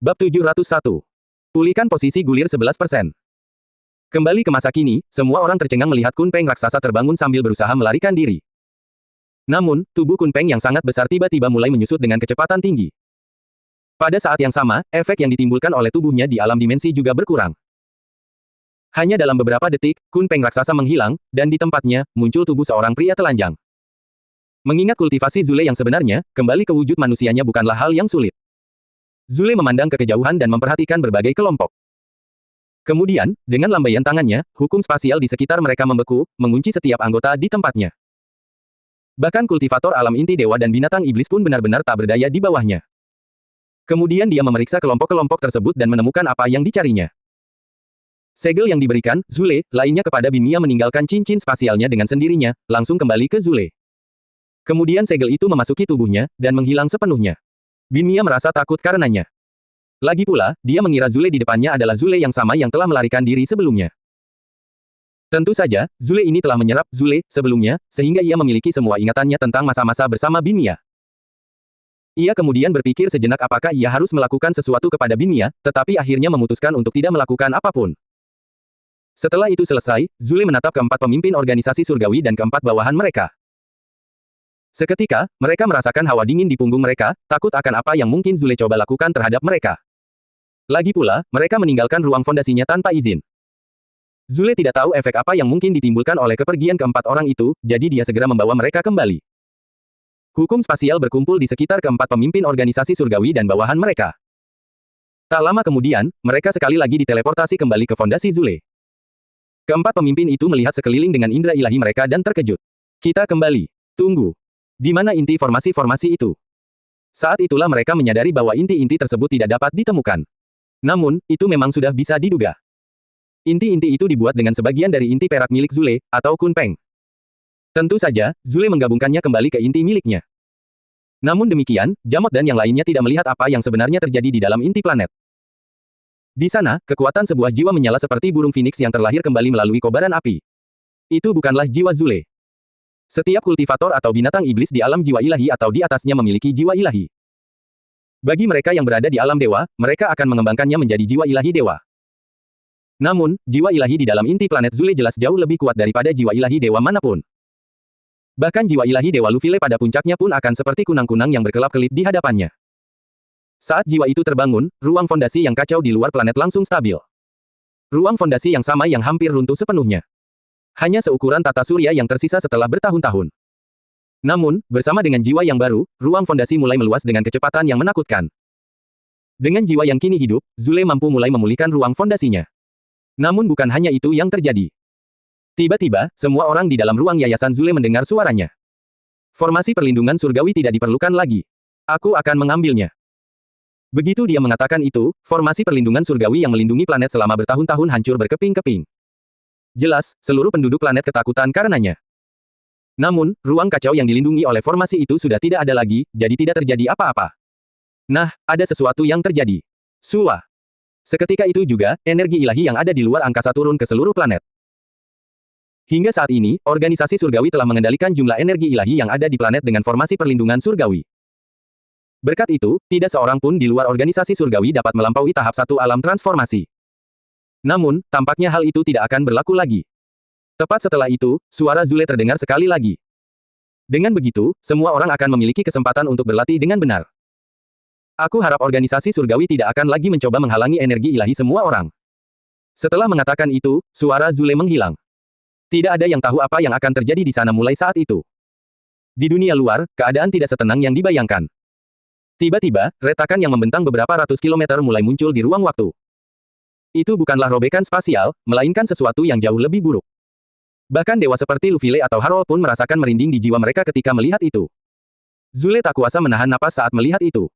Bab 701. Pulihkan posisi gulir 11%. Kembali ke masa kini, semua orang tercengang melihat Kunpeng raksasa terbangun sambil berusaha melarikan diri. Namun, tubuh Kunpeng yang sangat besar tiba-tiba mulai menyusut dengan kecepatan tinggi. Pada saat yang sama, efek yang ditimbulkan oleh tubuhnya di alam dimensi juga berkurang. Hanya dalam beberapa detik, Kunpeng raksasa menghilang, dan di tempatnya, muncul tubuh seorang pria telanjang. Mengingat kultivasi Zule yang sebenarnya, kembali ke wujud manusianya bukanlah hal yang sulit. Zule memandang ke kejauhan dan memperhatikan berbagai kelompok. Kemudian, dengan lambaian tangannya, hukum spasial di sekitar mereka membeku, mengunci setiap anggota di tempatnya. Bahkan kultivator alam inti dewa dan binatang iblis pun benar-benar tak berdaya di bawahnya. Kemudian dia memeriksa kelompok-kelompok tersebut dan menemukan apa yang dicarinya. Segel yang diberikan, Zule, lainnya kepada Binmia meninggalkan cincin spasialnya dengan sendirinya, langsung kembali ke Zule. Kemudian segel itu memasuki tubuhnya, dan menghilang sepenuhnya. Binmia merasa takut karenanya. Lagi pula, dia mengira Zule di depannya adalah Zule yang sama yang telah melarikan diri sebelumnya. Tentu saja, Zule ini telah menyerap Zule sebelumnya, sehingga ia memiliki semua ingatannya tentang masa-masa bersama Binmia. Ia kemudian berpikir sejenak apakah ia harus melakukan sesuatu kepada Binmia, tetapi akhirnya memutuskan untuk tidak melakukan apapun. Setelah itu selesai, Zule menatap keempat pemimpin organisasi surgawi dan keempat bawahan mereka. Seketika, mereka merasakan hawa dingin di punggung mereka, takut akan apa yang mungkin Zule coba lakukan terhadap mereka. Lagi pula, mereka meninggalkan ruang fondasinya tanpa izin. Zule tidak tahu efek apa yang mungkin ditimbulkan oleh kepergian keempat orang itu, jadi dia segera membawa mereka kembali. Hukum spasial berkumpul di sekitar keempat pemimpin organisasi surgawi dan bawahan mereka. Tak lama kemudian, mereka sekali lagi diteleportasi kembali ke fondasi Zule. Keempat pemimpin itu melihat sekeliling dengan indera ilahi mereka dan terkejut. Kita kembali. Tunggu. Di mana inti formasi-formasi itu? Saat itulah mereka menyadari bahwa inti-inti tersebut tidak dapat ditemukan. Namun, itu memang sudah bisa diduga. Inti-inti itu dibuat dengan sebagian dari inti perak milik Zule, atau Kunpeng. Tentu saja, Zule menggabungkannya kembali ke inti miliknya. Namun demikian, Jamot dan yang lainnya tidak melihat apa yang sebenarnya terjadi di dalam inti planet. Di sana, kekuatan sebuah jiwa menyala seperti burung phoenix yang terlahir kembali melalui kobaran api. Itu bukanlah jiwa Zule. Setiap kultivator atau binatang iblis di alam jiwa ilahi atau di atasnya memiliki jiwa ilahi. Bagi mereka yang berada di alam dewa, mereka akan mengembangkannya menjadi jiwa ilahi dewa. Namun, jiwa ilahi di dalam inti planet Zule jelas jauh lebih kuat daripada jiwa ilahi dewa manapun. Bahkan jiwa ilahi dewa Lufile pada puncaknya pun akan seperti kunang-kunang yang berkelap-kelip di hadapannya. Saat jiwa itu terbangun, ruang fondasi yang kacau di luar planet langsung stabil. Ruang fondasi yang sama yang hampir runtuh sepenuhnya. Hanya seukuran tata surya yang tersisa setelah bertahun-tahun. Namun, bersama dengan jiwa yang baru, ruang fondasi mulai meluas dengan kecepatan yang menakutkan. Dengan jiwa yang kini hidup, Zule mampu mulai memulihkan ruang fondasinya. Namun bukan hanya itu yang terjadi. Tiba-tiba, semua orang di dalam ruang yayasan Zule mendengar suaranya. Formasi perlindungan surgawi tidak diperlukan lagi. Aku akan mengambilnya. Begitu dia mengatakan itu, formasi perlindungan surgawi yang melindungi planet selama bertahun-tahun hancur berkeping-keping. Jelas, seluruh penduduk planet ketakutan karenanya. Namun, ruang kacau yang dilindungi oleh formasi itu sudah tidak ada lagi, jadi tidak terjadi apa-apa. Nah, ada sesuatu yang terjadi. Sua. Seketika itu juga, energi ilahi yang ada di luar angkasa turun ke seluruh planet. Hingga saat ini, organisasi surgawi telah mengendalikan jumlah energi ilahi yang ada di planet dengan formasi perlindungan surgawi. Berkat itu, tidak seorang pun di luar organisasi surgawi dapat melampaui tahap 1 alam transformasi. Namun, tampaknya hal itu tidak akan berlaku lagi. Tepat setelah itu, suara Zule terdengar sekali lagi. Dengan begitu, semua orang akan memiliki kesempatan untuk berlatih dengan benar. Aku harap organisasi surgawi tidak akan lagi mencoba menghalangi energi ilahi semua orang. Setelah mengatakan itu, suara Zule menghilang. Tidak ada yang tahu apa yang akan terjadi di sana mulai saat itu. Di dunia luar, keadaan tidak setenang yang dibayangkan. Tiba-tiba, retakan yang membentang beberapa ratus kilometer mulai muncul di ruang waktu. Itu bukanlah robekan spasial, melainkan sesuatu yang jauh lebih buruk. Bahkan dewa seperti Lufile atau Harold pun merasakan merinding di jiwa mereka ketika melihat itu. Zule tak kuasa menahan napas saat melihat itu.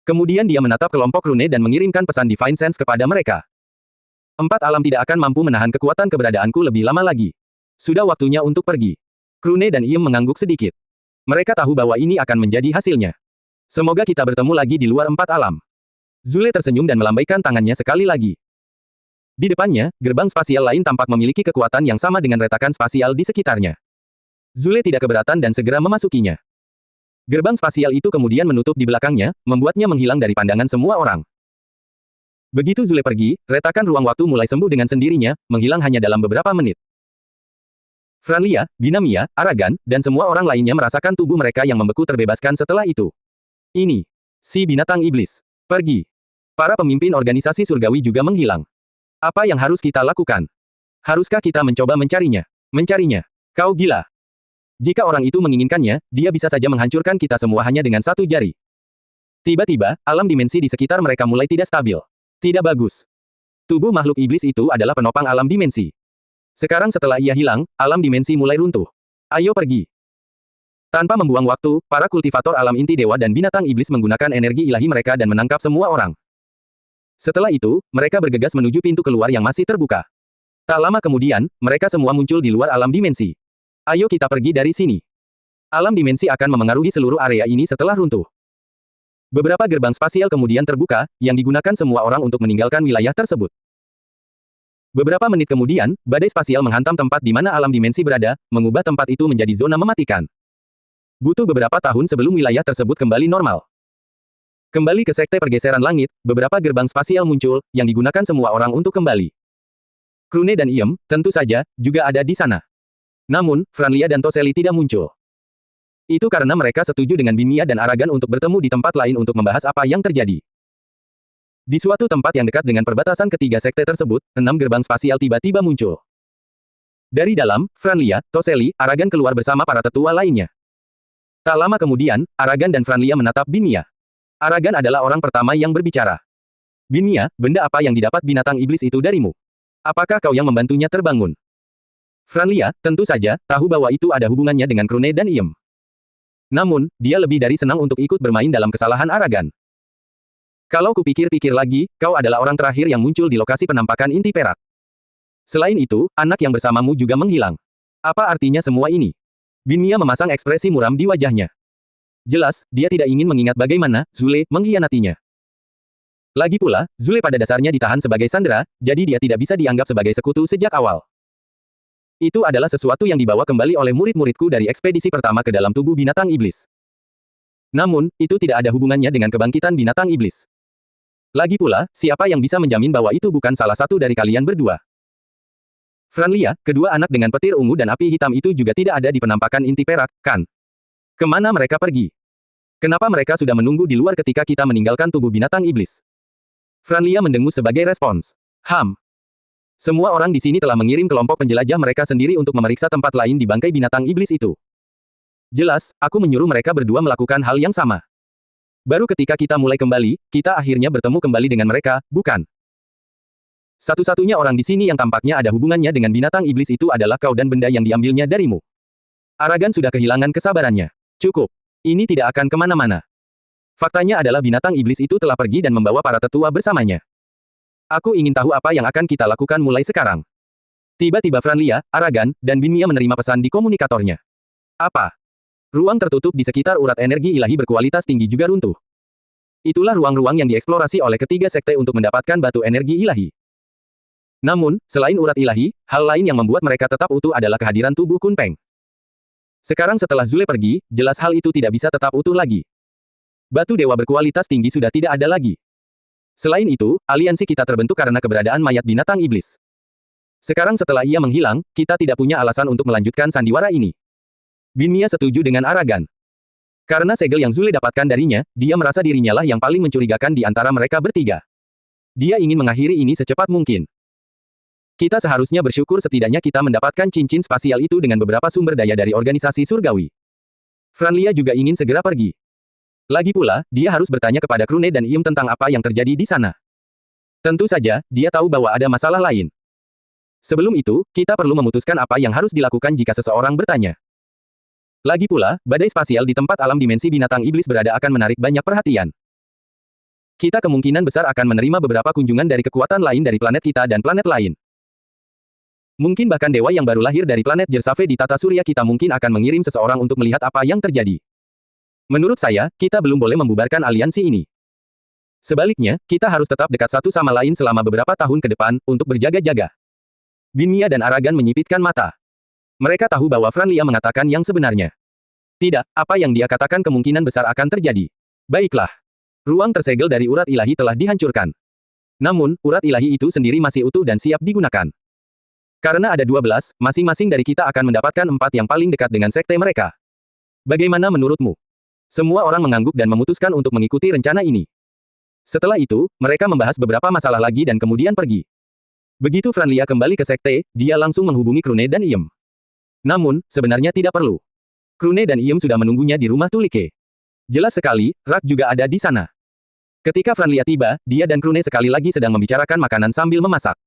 Kemudian dia menatap kelompok rune dan mengirimkan pesan Divine Sense kepada mereka. 4 alam tidak akan mampu menahan kekuatan keberadaanku lebih lama lagi. Sudah waktunya untuk pergi. Rune dan Iem mengangguk sedikit. Mereka tahu bahwa ini akan menjadi hasilnya. Semoga kita bertemu lagi di luar 4 alam. Zule tersenyum dan melambaikan tangannya sekali lagi. Di depannya, gerbang spasial lain tampak memiliki kekuatan yang sama dengan retakan spasial di sekitarnya. Zule tidak keberatan dan segera memasukinya. Gerbang spasial itu kemudian menutup di belakangnya, membuatnya menghilang dari pandangan semua orang. Begitu Zule pergi, retakan ruang waktu mulai sembuh dengan sendirinya, menghilang hanya dalam beberapa menit. Franlia, Binamia, Aragan, dan semua orang lainnya merasakan tubuh mereka yang membeku terbebaskan setelah itu. Ini. Si binatang iblis. Pergi. Para pemimpin organisasi surgawi juga menghilang. Apa yang harus kita lakukan? Haruskah kita mencoba mencarinya? Mencarinya. Kau gila. Jika orang itu menginginkannya, dia bisa saja menghancurkan kita semua hanya dengan satu jari. Tiba-tiba, alam dimensi di sekitar mereka mulai tidak stabil. Tidak bagus. Tubuh makhluk iblis itu adalah penopang alam dimensi. Sekarang setelah ia hilang, alam dimensi mulai runtuh. Ayo pergi. Tanpa membuang waktu, para kultivator alam inti dewa dan binatang iblis menggunakan energi ilahi mereka dan menangkap semua orang. Setelah itu, mereka bergegas menuju pintu keluar yang masih terbuka. Tak lama kemudian, mereka semua muncul di luar alam dimensi. Ayo kita pergi dari sini. Alam dimensi akan memengaruhi seluruh area ini setelah runtuh. Beberapa gerbang spasial kemudian terbuka, yang digunakan semua orang untuk meninggalkan wilayah tersebut. Beberapa menit kemudian, badai spasial menghantam tempat di mana alam dimensi berada, mengubah tempat itu menjadi zona mematikan. Butuh beberapa tahun sebelum wilayah tersebut kembali normal. Kembali ke sekte pergeseran langit, beberapa gerbang spasial muncul, yang digunakan semua orang untuk kembali. Krune dan Iem, tentu saja, juga ada di sana. Namun, Franlia dan Toseli tidak muncul. Itu karena mereka setuju dengan Binmia dan Aragan untuk bertemu di tempat lain untuk membahas apa yang terjadi. Di suatu tempat yang dekat dengan perbatasan ketiga sekte tersebut, 6 gerbang spasial tiba-tiba muncul. Dari dalam, Franlia, Toseli, Aragan keluar bersama para tetua lainnya. Tak lama kemudian, Aragan dan Franlia menatap Binmia. Aragan adalah orang pertama yang berbicara. Binmia, benda apa yang didapat binatang iblis itu darimu? Apakah kau yang membantunya terbangun? Franlia, tentu saja, tahu bahwa itu ada hubungannya dengan Krune dan Iem. Namun, dia lebih dari senang untuk ikut bermain dalam kesalahan Aragan. Kalau kupikir-pikir lagi, kau adalah orang terakhir yang muncul di lokasi penampakan inti perak. Selain itu, anak yang bersamamu juga menghilang. Apa artinya semua ini? Binmia memasang ekspresi muram di wajahnya. Jelas, dia tidak ingin mengingat bagaimana Zule mengkhianatinya. Lagi pula, Zule pada dasarnya ditahan sebagai sandera, jadi dia tidak bisa dianggap sebagai sekutu sejak awal. Itu adalah sesuatu yang dibawa kembali oleh murid-muridku dari ekspedisi pertama ke dalam tubuh binatang iblis. Namun, itu tidak ada hubungannya dengan kebangkitan binatang iblis. Lagi pula, siapa yang bisa menjamin bahwa itu bukan salah satu dari kalian berdua? Franlia, kedua anak dengan petir ungu dan api hitam itu juga tidak ada di penampakan inti perak, kan? Kemana mereka pergi? Kenapa mereka sudah menunggu di luar ketika kita meninggalkan tubuh binatang iblis? Franlia mendengus sebagai respons. Semua orang di sini telah mengirim kelompok penjelajah mereka sendiri untuk memeriksa tempat lain di bangkai binatang iblis itu. Jelas, aku menyuruh mereka berdua melakukan hal yang sama. Baru ketika kita mulai kembali, kita akhirnya bertemu kembali dengan mereka, bukan? Satu-satunya orang di sini yang tampaknya ada hubungannya dengan binatang iblis itu adalah kau dan benda yang diambilnya darimu. Aragan sudah kehilangan kesabarannya. Cukup. Ini tidak akan kemana-mana. Faktanya adalah binatang iblis itu telah pergi dan membawa para tetua bersamanya. Aku ingin tahu apa yang akan kita lakukan mulai sekarang. Tiba-tiba Franlia, Aragan, dan Binmia menerima pesan di komunikatornya. Apa? Ruang tertutup di sekitar urat energi ilahi berkualitas tinggi juga runtuh. Itulah ruang-ruang yang dieksplorasi oleh ketiga sekte untuk mendapatkan batu energi ilahi. Namun, selain urat ilahi, hal lain yang membuat mereka tetap utuh adalah kehadiran tubuh Kunpeng. Sekarang setelah Zule pergi, jelas hal itu tidak bisa tetap utuh lagi. Batu dewa berkualitas tinggi sudah tidak ada lagi. Selain itu, aliansi kita terbentuk karena keberadaan mayat binatang iblis. Sekarang setelah ia menghilang, kita tidak punya alasan untuk melanjutkan sandiwara ini. Binmia setuju dengan Aragan. Karena segel yang Zule dapatkan darinya, dia merasa dirinya lah yang paling mencurigakan di antara mereka bertiga. Dia ingin mengakhiri ini secepat mungkin. Kita seharusnya bersyukur setidaknya kita mendapatkan cincin spasial itu dengan beberapa sumber daya dari organisasi surgawi. Franlia juga ingin segera pergi. Lagi pula, dia harus bertanya kepada Krune dan Iem tentang apa yang terjadi di sana. Tentu saja, dia tahu bahwa ada masalah lain. Sebelum itu, kita perlu memutuskan apa yang harus dilakukan jika seseorang bertanya. Lagi pula, badai spasial di tempat alam dimensi binatang iblis berada akan menarik banyak perhatian. Kita kemungkinan besar akan menerima beberapa kunjungan dari kekuatan lain dari planet kita dan planet lain. Mungkin bahkan dewa yang baru lahir dari planet Jersave di tata surya kita mungkin akan mengirim seseorang untuk melihat apa yang terjadi. Menurut saya, kita belum boleh membubarkan aliansi ini. Sebaliknya, kita harus tetap dekat satu sama lain selama beberapa tahun ke depan, untuk berjaga-jaga. Binmia dan Aragan menyipitkan mata. Mereka tahu bahwa Franlia mengatakan yang sebenarnya. Tidak, apa yang dia katakan kemungkinan besar akan terjadi. Baiklah. Ruang tersegel dari urat ilahi telah dihancurkan. Namun, urat ilahi itu sendiri masih utuh dan siap digunakan. Karena ada 12, masing-masing dari kita akan mendapatkan 4 yang paling dekat dengan sekte mereka. Bagaimana menurutmu? Semua orang mengangguk dan memutuskan untuk mengikuti rencana ini. Setelah itu, mereka membahas beberapa masalah lagi dan kemudian pergi. Begitu Franlia kembali ke sekte, dia langsung menghubungi Krune dan Iem. Namun, sebenarnya tidak perlu. Krune dan Iem sudah menunggunya di rumah Tulike. Jelas sekali, Rak juga ada di sana. Ketika Franlia tiba, dia dan Krune sekali lagi sedang membicarakan makanan sambil memasak.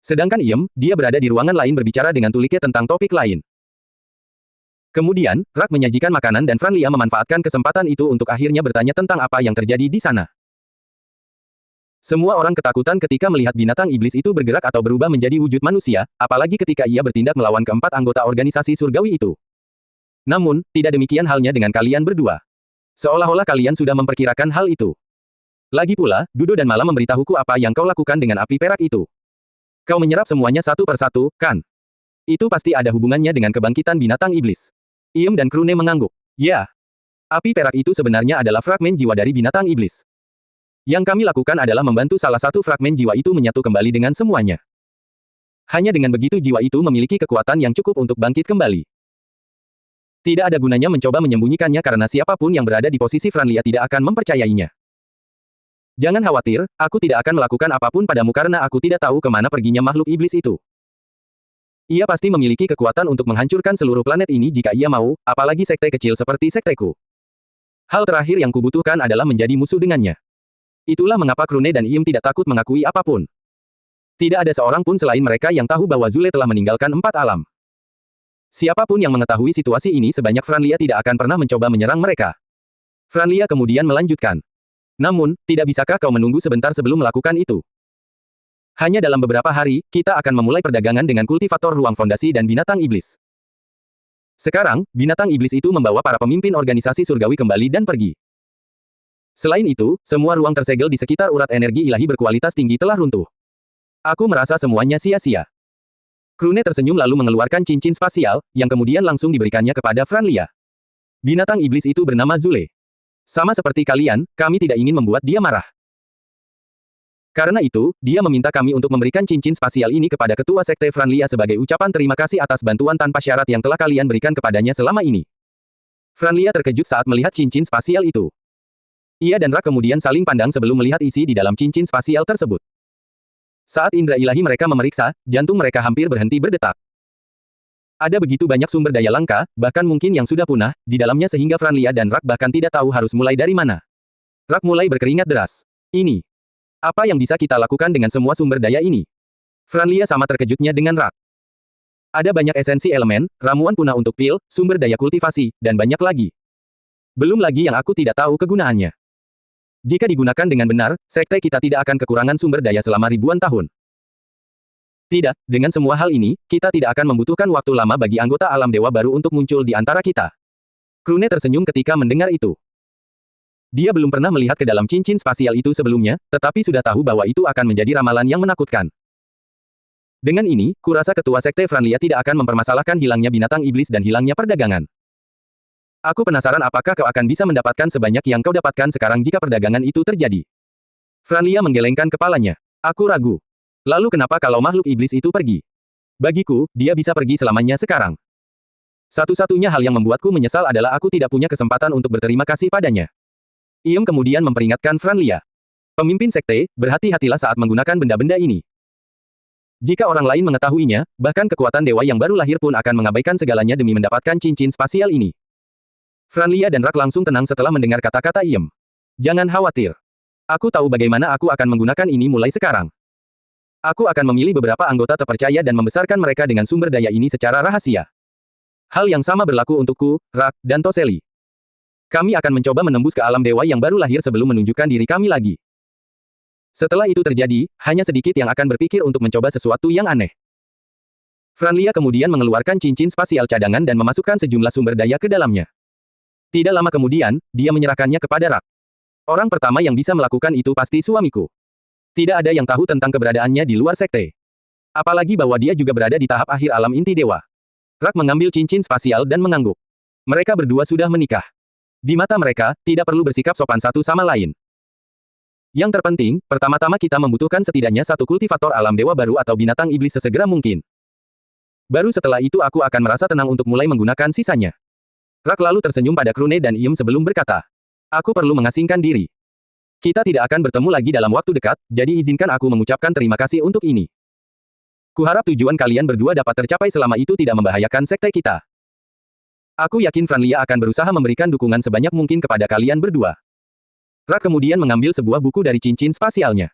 Sedangkan Iem, dia berada di ruangan lain berbicara dengan Tulike tentang topik lain. Kemudian, Rak menyajikan makanan dan Franlia memanfaatkan kesempatan itu untuk akhirnya bertanya tentang apa yang terjadi di sana. Semua orang ketakutan ketika melihat binatang iblis itu bergerak atau berubah menjadi wujud manusia, apalagi ketika ia bertindak melawan keempat anggota organisasi surgawi itu. Namun, tidak demikian halnya dengan kalian berdua. Seolah-olah kalian sudah memperkirakan hal itu. Lagi pula, Dudo dan Malam memberitahuku apa yang kau lakukan dengan api perak itu. Kau menyerap semuanya satu persatu, kan? Itu pasti ada hubungannya dengan kebangkitan binatang iblis. Iem dan Krune mengangguk. Ya. Api perak itu sebenarnya adalah fragmen jiwa dari binatang iblis. Yang kami lakukan adalah membantu salah satu fragmen jiwa itu menyatu kembali dengan semuanya. Hanya dengan begitu jiwa itu memiliki kekuatan yang cukup untuk bangkit kembali. Tidak ada gunanya mencoba menyembunyikannya karena siapapun yang berada di posisi Franlia tidak akan mempercayainya. Jangan khawatir, aku tidak akan melakukan apapun padamu karena aku tidak tahu kemana perginya makhluk iblis itu. Ia pasti memiliki kekuatan untuk menghancurkan seluruh planet ini jika ia mau, apalagi sekte kecil seperti sekteku. Hal terakhir yang kubutuhkan adalah menjadi musuh dengannya. Itulah mengapa Krune dan Iem tidak takut mengakui apapun. Tidak ada seorang pun selain mereka yang tahu bahwa Zule telah meninggalkan 4 alam. Siapapun yang mengetahui situasi ini sebanyak Franlia tidak akan pernah mencoba menyerang mereka. Franlia kemudian melanjutkan. Namun, tidak bisakah kau menunggu sebentar sebelum melakukan itu? Hanya dalam beberapa hari, kita akan memulai perdagangan dengan kultivator ruang fondasi dan binatang iblis. Sekarang, binatang iblis itu membawa para pemimpin organisasi surgawi kembali dan pergi. Selain itu, semua ruang tersegel di sekitar urat energi ilahi berkualitas tinggi telah runtuh. Aku merasa semuanya sia-sia. Krune tersenyum lalu mengeluarkan cincin spasial, yang kemudian langsung diberikannya kepada Franlia. Binatang iblis itu bernama Zule. Sama seperti kalian, kami tidak ingin membuat dia marah. Karena itu, dia meminta kami untuk memberikan cincin spasial ini kepada ketua sekte Franlia sebagai ucapan terima kasih atas bantuan tanpa syarat yang telah kalian berikan kepadanya selama ini. Franlia terkejut saat melihat cincin spasial itu. Ia dan Rak kemudian saling pandang sebelum melihat isi di dalam cincin spasial tersebut. Saat indera ilahi mereka memeriksa, jantung mereka hampir berhenti berdetak. Ada begitu banyak sumber daya langka, bahkan mungkin yang sudah punah, di dalamnya sehingga Franlia dan Rak bahkan tidak tahu harus mulai dari mana. Rak mulai berkeringat deras. Ini. Apa yang bisa kita lakukan dengan semua sumber daya ini? Franlia sama terkejutnya dengan Rak. Ada banyak esensi elemen, ramuan punah untuk pil, sumber daya kultivasi, dan banyak lagi. Belum lagi yang aku tidak tahu kegunaannya. Jika digunakan dengan benar, sekte kita tidak akan kekurangan sumber daya selama ribuan tahun. Tidak, dengan semua hal ini, kita tidak akan membutuhkan waktu lama bagi anggota alam dewa baru untuk muncul di antara kita. Krune tersenyum ketika mendengar itu. Dia belum pernah melihat ke dalam cincin spasial itu sebelumnya, tetapi sudah tahu bahwa itu akan menjadi ramalan yang menakutkan. Dengan ini, kurasa ketua sekte Franlia tidak akan mempermasalahkan hilangnya binatang iblis dan hilangnya perdagangan. Aku penasaran apakah kau akan bisa mendapatkan sebanyak yang kau dapatkan sekarang jika perdagangan itu terjadi. Franlia menggelengkan kepalanya. Aku ragu. Lalu kenapa kalau makhluk iblis itu pergi? Bagiku, dia bisa pergi selamanya sekarang. Satu-satunya hal yang membuatku menyesal adalah aku tidak punya kesempatan untuk berterima kasih padanya. Iem kemudian memperingatkan Franlia. Pemimpin sekte, berhati-hatilah saat menggunakan benda-benda ini. Jika orang lain mengetahuinya, bahkan kekuatan dewa yang baru lahir pun akan mengabaikan segalanya demi mendapatkan cincin spasial ini. Franlia dan Rak langsung tenang setelah mendengar kata-kata Iem. Jangan khawatir. Aku tahu bagaimana aku akan menggunakan ini mulai sekarang. Aku akan memilih beberapa anggota terpercaya dan membesarkan mereka dengan sumber daya ini secara rahasia. Hal yang sama berlaku untukku, Rak, dan Toseli. Kami akan mencoba menembus ke alam dewa yang baru lahir sebelum menunjukkan diri kami lagi. Setelah itu terjadi, hanya sedikit yang akan berpikir untuk mencoba sesuatu yang aneh. Franlia kemudian mengeluarkan cincin spasial cadangan dan memasukkan sejumlah sumber daya ke dalamnya. Tidak lama kemudian, dia menyerahkannya kepada Rak. Orang pertama yang bisa melakukan itu pasti suamiku. Tidak ada yang tahu tentang keberadaannya di luar sekte. Apalagi bahwa dia juga berada di tahap akhir alam inti dewa. Rak mengambil cincin spasial dan mengangguk. Mereka berdua sudah menikah. Di mata mereka, tidak perlu bersikap sopan satu sama lain. Yang terpenting, pertama-tama kita membutuhkan setidaknya satu kultivator alam dewa baru atau binatang iblis sesegera mungkin. Baru setelah itu aku akan merasa tenang untuk mulai menggunakan sisanya. Rak lalu tersenyum pada Krune dan Iem sebelum berkata, aku perlu mengasingkan diri. Kita tidak akan bertemu lagi dalam waktu dekat, jadi izinkan aku mengucapkan terima kasih untuk ini. Kuharap tujuan kalian berdua dapat tercapai selama itu tidak membahayakan sekte kita. Aku yakin Franlia akan berusaha memberikan dukungan sebanyak mungkin kepada kalian berdua. Rak kemudian mengambil sebuah buku dari cincin spasialnya.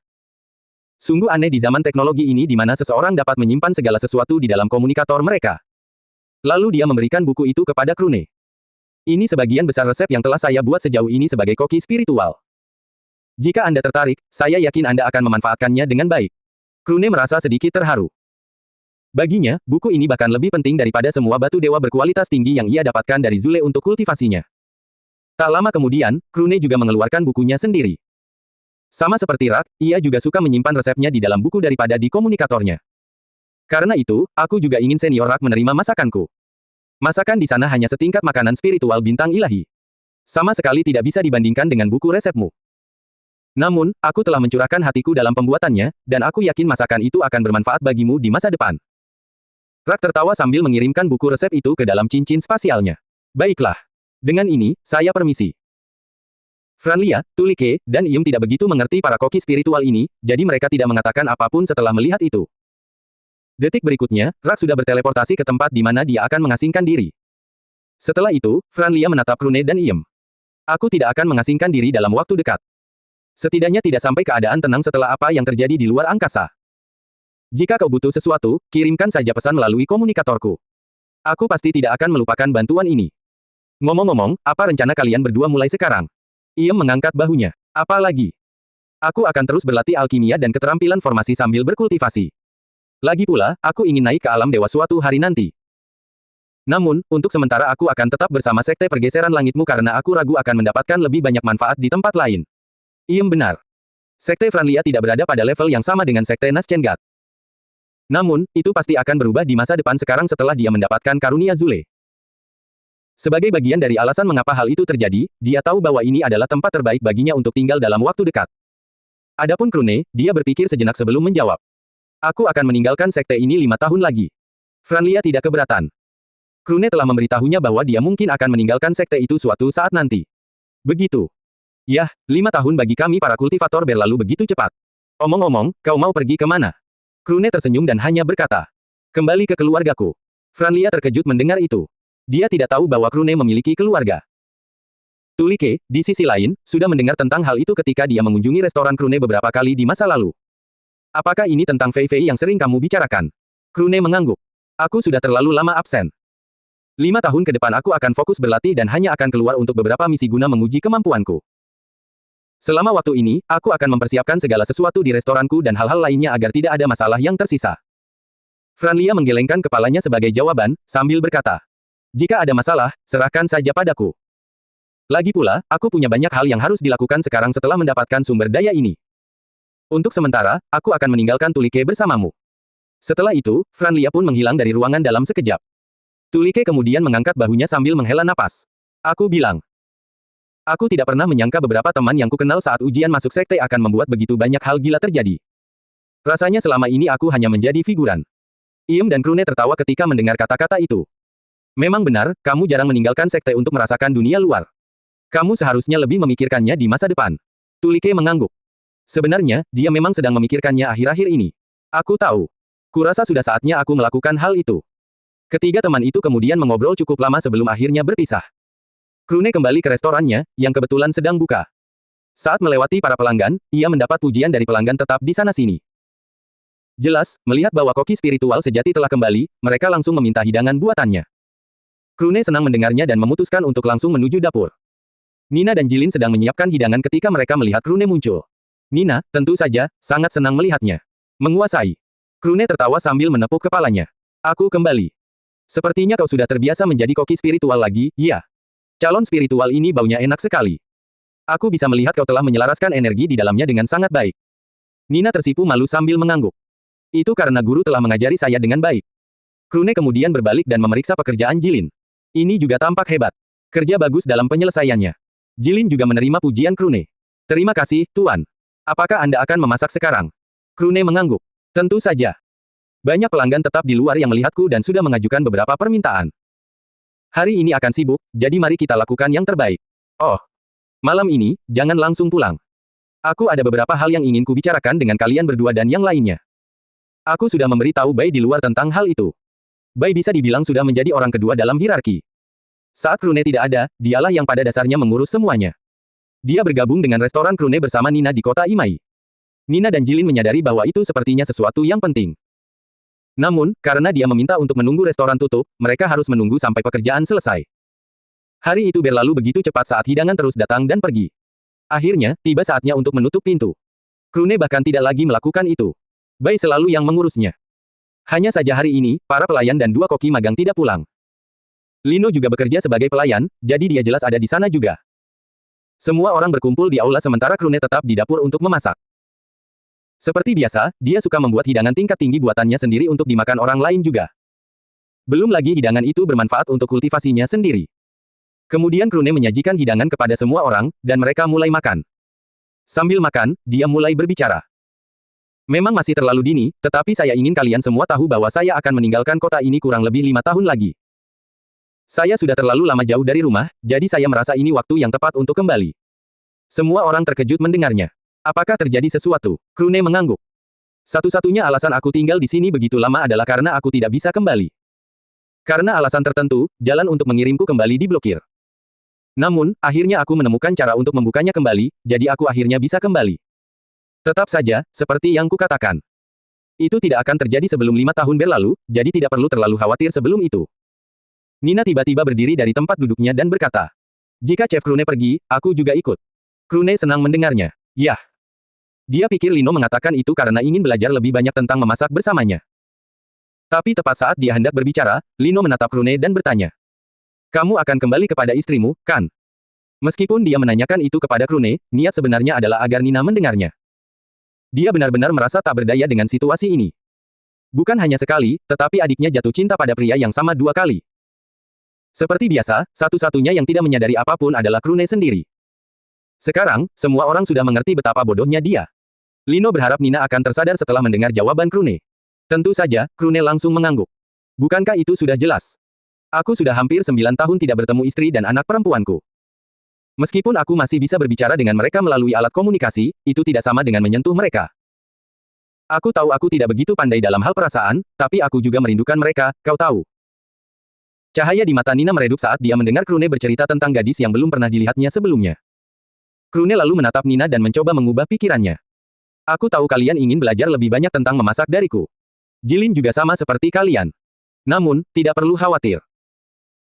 Sungguh aneh di zaman teknologi ini di mana seseorang dapat menyimpan segala sesuatu di dalam komunikator mereka. Lalu dia memberikan buku itu kepada Krune. Ini sebagian besar resep yang telah saya buat sejauh ini sebagai koki spiritual. Jika Anda tertarik, saya yakin Anda akan memanfaatkannya dengan baik. Krune merasa sedikit terharu. Baginya, buku ini bahkan lebih penting daripada semua batu dewa berkualitas tinggi yang ia dapatkan dari Zule untuk kultivasinya. Tak lama kemudian, Krune juga mengeluarkan bukunya sendiri. Sama seperti Rak, ia juga suka menyimpan resepnya di dalam buku daripada di komunikatornya. Karena itu, aku juga ingin senior Rak menerima masakanku. Masakan di sana hanya setingkat makanan spiritual bintang ilahi. Sama sekali tidak bisa dibandingkan dengan buku resepmu. Namun, aku telah mencurahkan hatiku dalam pembuatannya, dan aku yakin masakan itu akan bermanfaat bagimu di masa depan. Rak tertawa sambil mengirimkan buku resep itu ke dalam cincin spasialnya. Baiklah. Dengan ini, saya permisi. Franlia, Tulike, dan Iem tidak begitu mengerti para koki spiritual ini, jadi mereka tidak mengatakan apapun setelah melihat itu. Detik berikutnya, Rak sudah berteleportasi ke tempat di mana dia akan mengasingkan diri. Setelah itu, Franlia menatap Krune dan Iem. Aku tidak akan mengasingkan diri dalam waktu dekat. Setidaknya tidak sampai keadaan tenang setelah apa yang terjadi di luar angkasa. Jika kau butuh sesuatu, kirimkan saja pesan melalui komunikatorku. Aku pasti tidak akan melupakan bantuan ini. Ngomong-ngomong, apa rencana kalian berdua mulai sekarang? Iem mengangkat bahunya. Apa lagi? Aku akan terus berlatih alkimia dan keterampilan formasi sambil berkultivasi. Lagi pula, aku ingin naik ke alam dewa suatu hari nanti. Namun, untuk sementara aku akan tetap bersama sekte pergeseran langitmu karena aku ragu akan mendapatkan lebih banyak manfaat di tempat lain. Iem benar. Sekte Franlia tidak berada pada level yang sama dengan Sekte Naschengat. Namun, itu pasti akan berubah di masa depan sekarang setelah dia mendapatkan karunia Zule. Sebagai bagian dari alasan mengapa hal itu terjadi, dia tahu bahwa ini adalah tempat terbaik baginya untuk tinggal dalam waktu dekat. Adapun Krune, dia berpikir sejenak sebelum menjawab. Aku akan meninggalkan sekte ini 5 tahun lagi. Franlia tidak keberatan. Krune telah memberitahunya bahwa dia mungkin akan meninggalkan sekte itu suatu saat nanti. Begitu. Yah, 5 tahun bagi kami para kultivator berlalu begitu cepat. Omong-omong, kau mau pergi kemana? Krune tersenyum dan hanya berkata, kembali ke keluargaku. Franlia terkejut mendengar itu. Dia tidak tahu bahwa Krune memiliki keluarga. Tulike, di sisi lain, sudah mendengar tentang hal itu ketika dia mengunjungi restoran Krune beberapa kali di masa lalu. Apakah ini tentang Fei Fei yang sering kamu bicarakan? Krune mengangguk. Aku sudah terlalu lama absen. 5 tahun ke depan aku akan fokus berlatih dan hanya akan keluar untuk beberapa misi guna menguji kemampuanku. Selama waktu ini, aku akan mempersiapkan segala sesuatu di restoranku dan hal-hal lainnya agar tidak ada masalah yang tersisa. Franlia menggelengkan kepalanya sebagai jawaban, sambil berkata, jika ada masalah, serahkan saja padaku. Lagi pula, aku punya banyak hal yang harus dilakukan sekarang setelah mendapatkan sumber daya ini. Untuk sementara, aku akan meninggalkan Tulike bersamamu. Setelah itu, Franlia pun menghilang dari ruangan dalam sekejap. Tulike kemudian mengangkat bahunya sambil menghela napas. Aku bilang, aku tidak pernah menyangka beberapa teman yang kukenal saat ujian masuk sekte akan membuat begitu banyak hal gila terjadi. Rasanya selama ini aku hanya menjadi figuran. Iem dan Krune tertawa ketika mendengar kata-kata itu. Memang benar, kamu jarang meninggalkan sekte untuk merasakan dunia luar. Kamu seharusnya lebih memikirkannya di masa depan. Tulike mengangguk. Sebenarnya, dia memang sedang memikirkannya akhir-akhir ini. Aku tahu. Kurasa sudah saatnya aku melakukan hal itu. Ketiga teman itu kemudian mengobrol cukup lama sebelum akhirnya berpisah. Krune kembali ke restorannya, yang kebetulan sedang buka. Saat melewati para pelanggan, ia mendapat pujian dari pelanggan tetap di sana-sini. Jelas, melihat bahwa koki spiritual sejati telah kembali, mereka langsung meminta hidangan buatannya. Krune senang mendengarnya dan memutuskan untuk langsung menuju dapur. Nina dan Jilin sedang menyiapkan hidangan ketika mereka melihat Krune muncul. Nina, tentu saja, sangat senang melihatnya. Menguasai. Krune tertawa sambil menepuk kepalanya. Aku kembali. Sepertinya kau sudah terbiasa menjadi koki spiritual lagi, iya. Calon spiritual ini baunya enak sekali. Aku bisa melihat kau telah menyelaraskan energi di dalamnya dengan sangat baik. Nina tersipu malu sambil mengangguk. Itu karena guru telah mengajari saya dengan baik. Krune kemudian berbalik dan memeriksa pekerjaan Jilin. Ini juga tampak hebat. Kerja bagus dalam penyelesaiannya. Jilin juga menerima pujian Krune. Terima kasih, Tuan. Apakah Anda akan memasak sekarang? Krune mengangguk. Tentu saja. Banyak pelanggan tetap di luar yang melihatku dan sudah mengajukan beberapa permintaan. Hari ini akan sibuk, jadi mari kita lakukan yang terbaik. Oh, malam ini, jangan langsung pulang. Aku ada beberapa hal yang ingin kubicarakan dengan kalian berdua dan yang lainnya. Aku sudah memberitahu Bai di luar tentang hal itu. Bai bisa dibilang sudah menjadi orang kedua dalam hierarki. Saat Krune tidak ada, dialah yang pada dasarnya mengurus semuanya. Dia bergabung dengan restoran Krune bersama Nina di kota Imai. Nina dan Jilin menyadari bahwa itu sepertinya sesuatu yang penting. Namun, karena dia meminta untuk menunggu restoran tutup, mereka harus menunggu sampai pekerjaan selesai. Hari itu berlalu begitu cepat saat hidangan terus datang dan pergi. Akhirnya, tiba saatnya untuk menutup pintu. Krune bahkan tidak lagi melakukan itu. Bai selalu yang mengurusnya. Hanya saja hari ini, para pelayan dan 2 koki magang tidak pulang. Lino juga bekerja sebagai pelayan, jadi dia jelas ada di sana juga. Semua orang berkumpul di aula sementara Krune tetap di dapur untuk memasak. Seperti biasa, dia suka membuat hidangan tingkat tinggi buatannya sendiri untuk dimakan orang lain juga. Belum lagi hidangan itu bermanfaat untuk kultivasinya sendiri. Kemudian Krune menyajikan hidangan kepada semua orang, dan mereka mulai makan. Sambil makan, dia mulai berbicara. Memang masih terlalu dini, tetapi saya ingin kalian semua tahu bahwa saya akan meninggalkan kota ini kurang lebih 5 tahun lagi. Saya sudah terlalu lama jauh dari rumah, jadi saya merasa ini waktu yang tepat untuk kembali. Semua orang terkejut mendengarnya. Apakah terjadi sesuatu? Krune mengangguk. Satu-satunya alasan aku tinggal di sini begitu lama adalah karena aku tidak bisa kembali. Karena alasan tertentu, jalan untuk mengirimku kembali diblokir. Namun, akhirnya aku menemukan cara untuk membukanya kembali, jadi aku akhirnya bisa kembali. Tetap saja, seperti yang kukatakan. Itu tidak akan terjadi sebelum 5 tahun berlalu, jadi tidak perlu terlalu khawatir sebelum itu. Nina tiba-tiba berdiri dari tempat duduknya dan berkata, "Jika Chef Krune pergi, aku juga ikut." Krune senang mendengarnya. Yah. Dia pikir Lino mengatakan itu karena ingin belajar lebih banyak tentang memasak bersamanya. Tapi tepat saat dia hendak berbicara, Lino menatap Krune dan bertanya, "Kamu akan kembali kepada istrimu, kan?" Meskipun dia menanyakan itu kepada Krune, niat sebenarnya adalah agar Nina mendengarnya. Dia benar-benar merasa tak berdaya dengan situasi ini. Bukan hanya sekali, tetapi adiknya jatuh cinta pada pria yang sama 2 kali. Seperti biasa, satu-satunya yang tidak menyadari apapun adalah Krune sendiri. Sekarang, semua orang sudah mengerti betapa bodohnya dia. Lino berharap Nina akan tersadar setelah mendengar jawaban Krune. Tentu saja, Krune langsung mengangguk. Bukankah itu sudah jelas? Aku sudah hampir 9 tahun tidak bertemu istri dan anak perempuanku. Meskipun aku masih bisa berbicara dengan mereka melalui alat komunikasi, itu tidak sama dengan menyentuh mereka. Aku tahu aku tidak begitu pandai dalam hal perasaan, tapi aku juga merindukan mereka, kau tahu. Cahaya di mata Nina meredup saat dia mendengar Krune bercerita tentang gadis yang belum pernah dilihatnya sebelumnya. Krune lalu menatap Nina dan mencoba mengubah pikirannya. Aku tahu kalian ingin belajar lebih banyak tentang memasak dariku. Jilin juga sama seperti kalian. Namun, tidak perlu khawatir.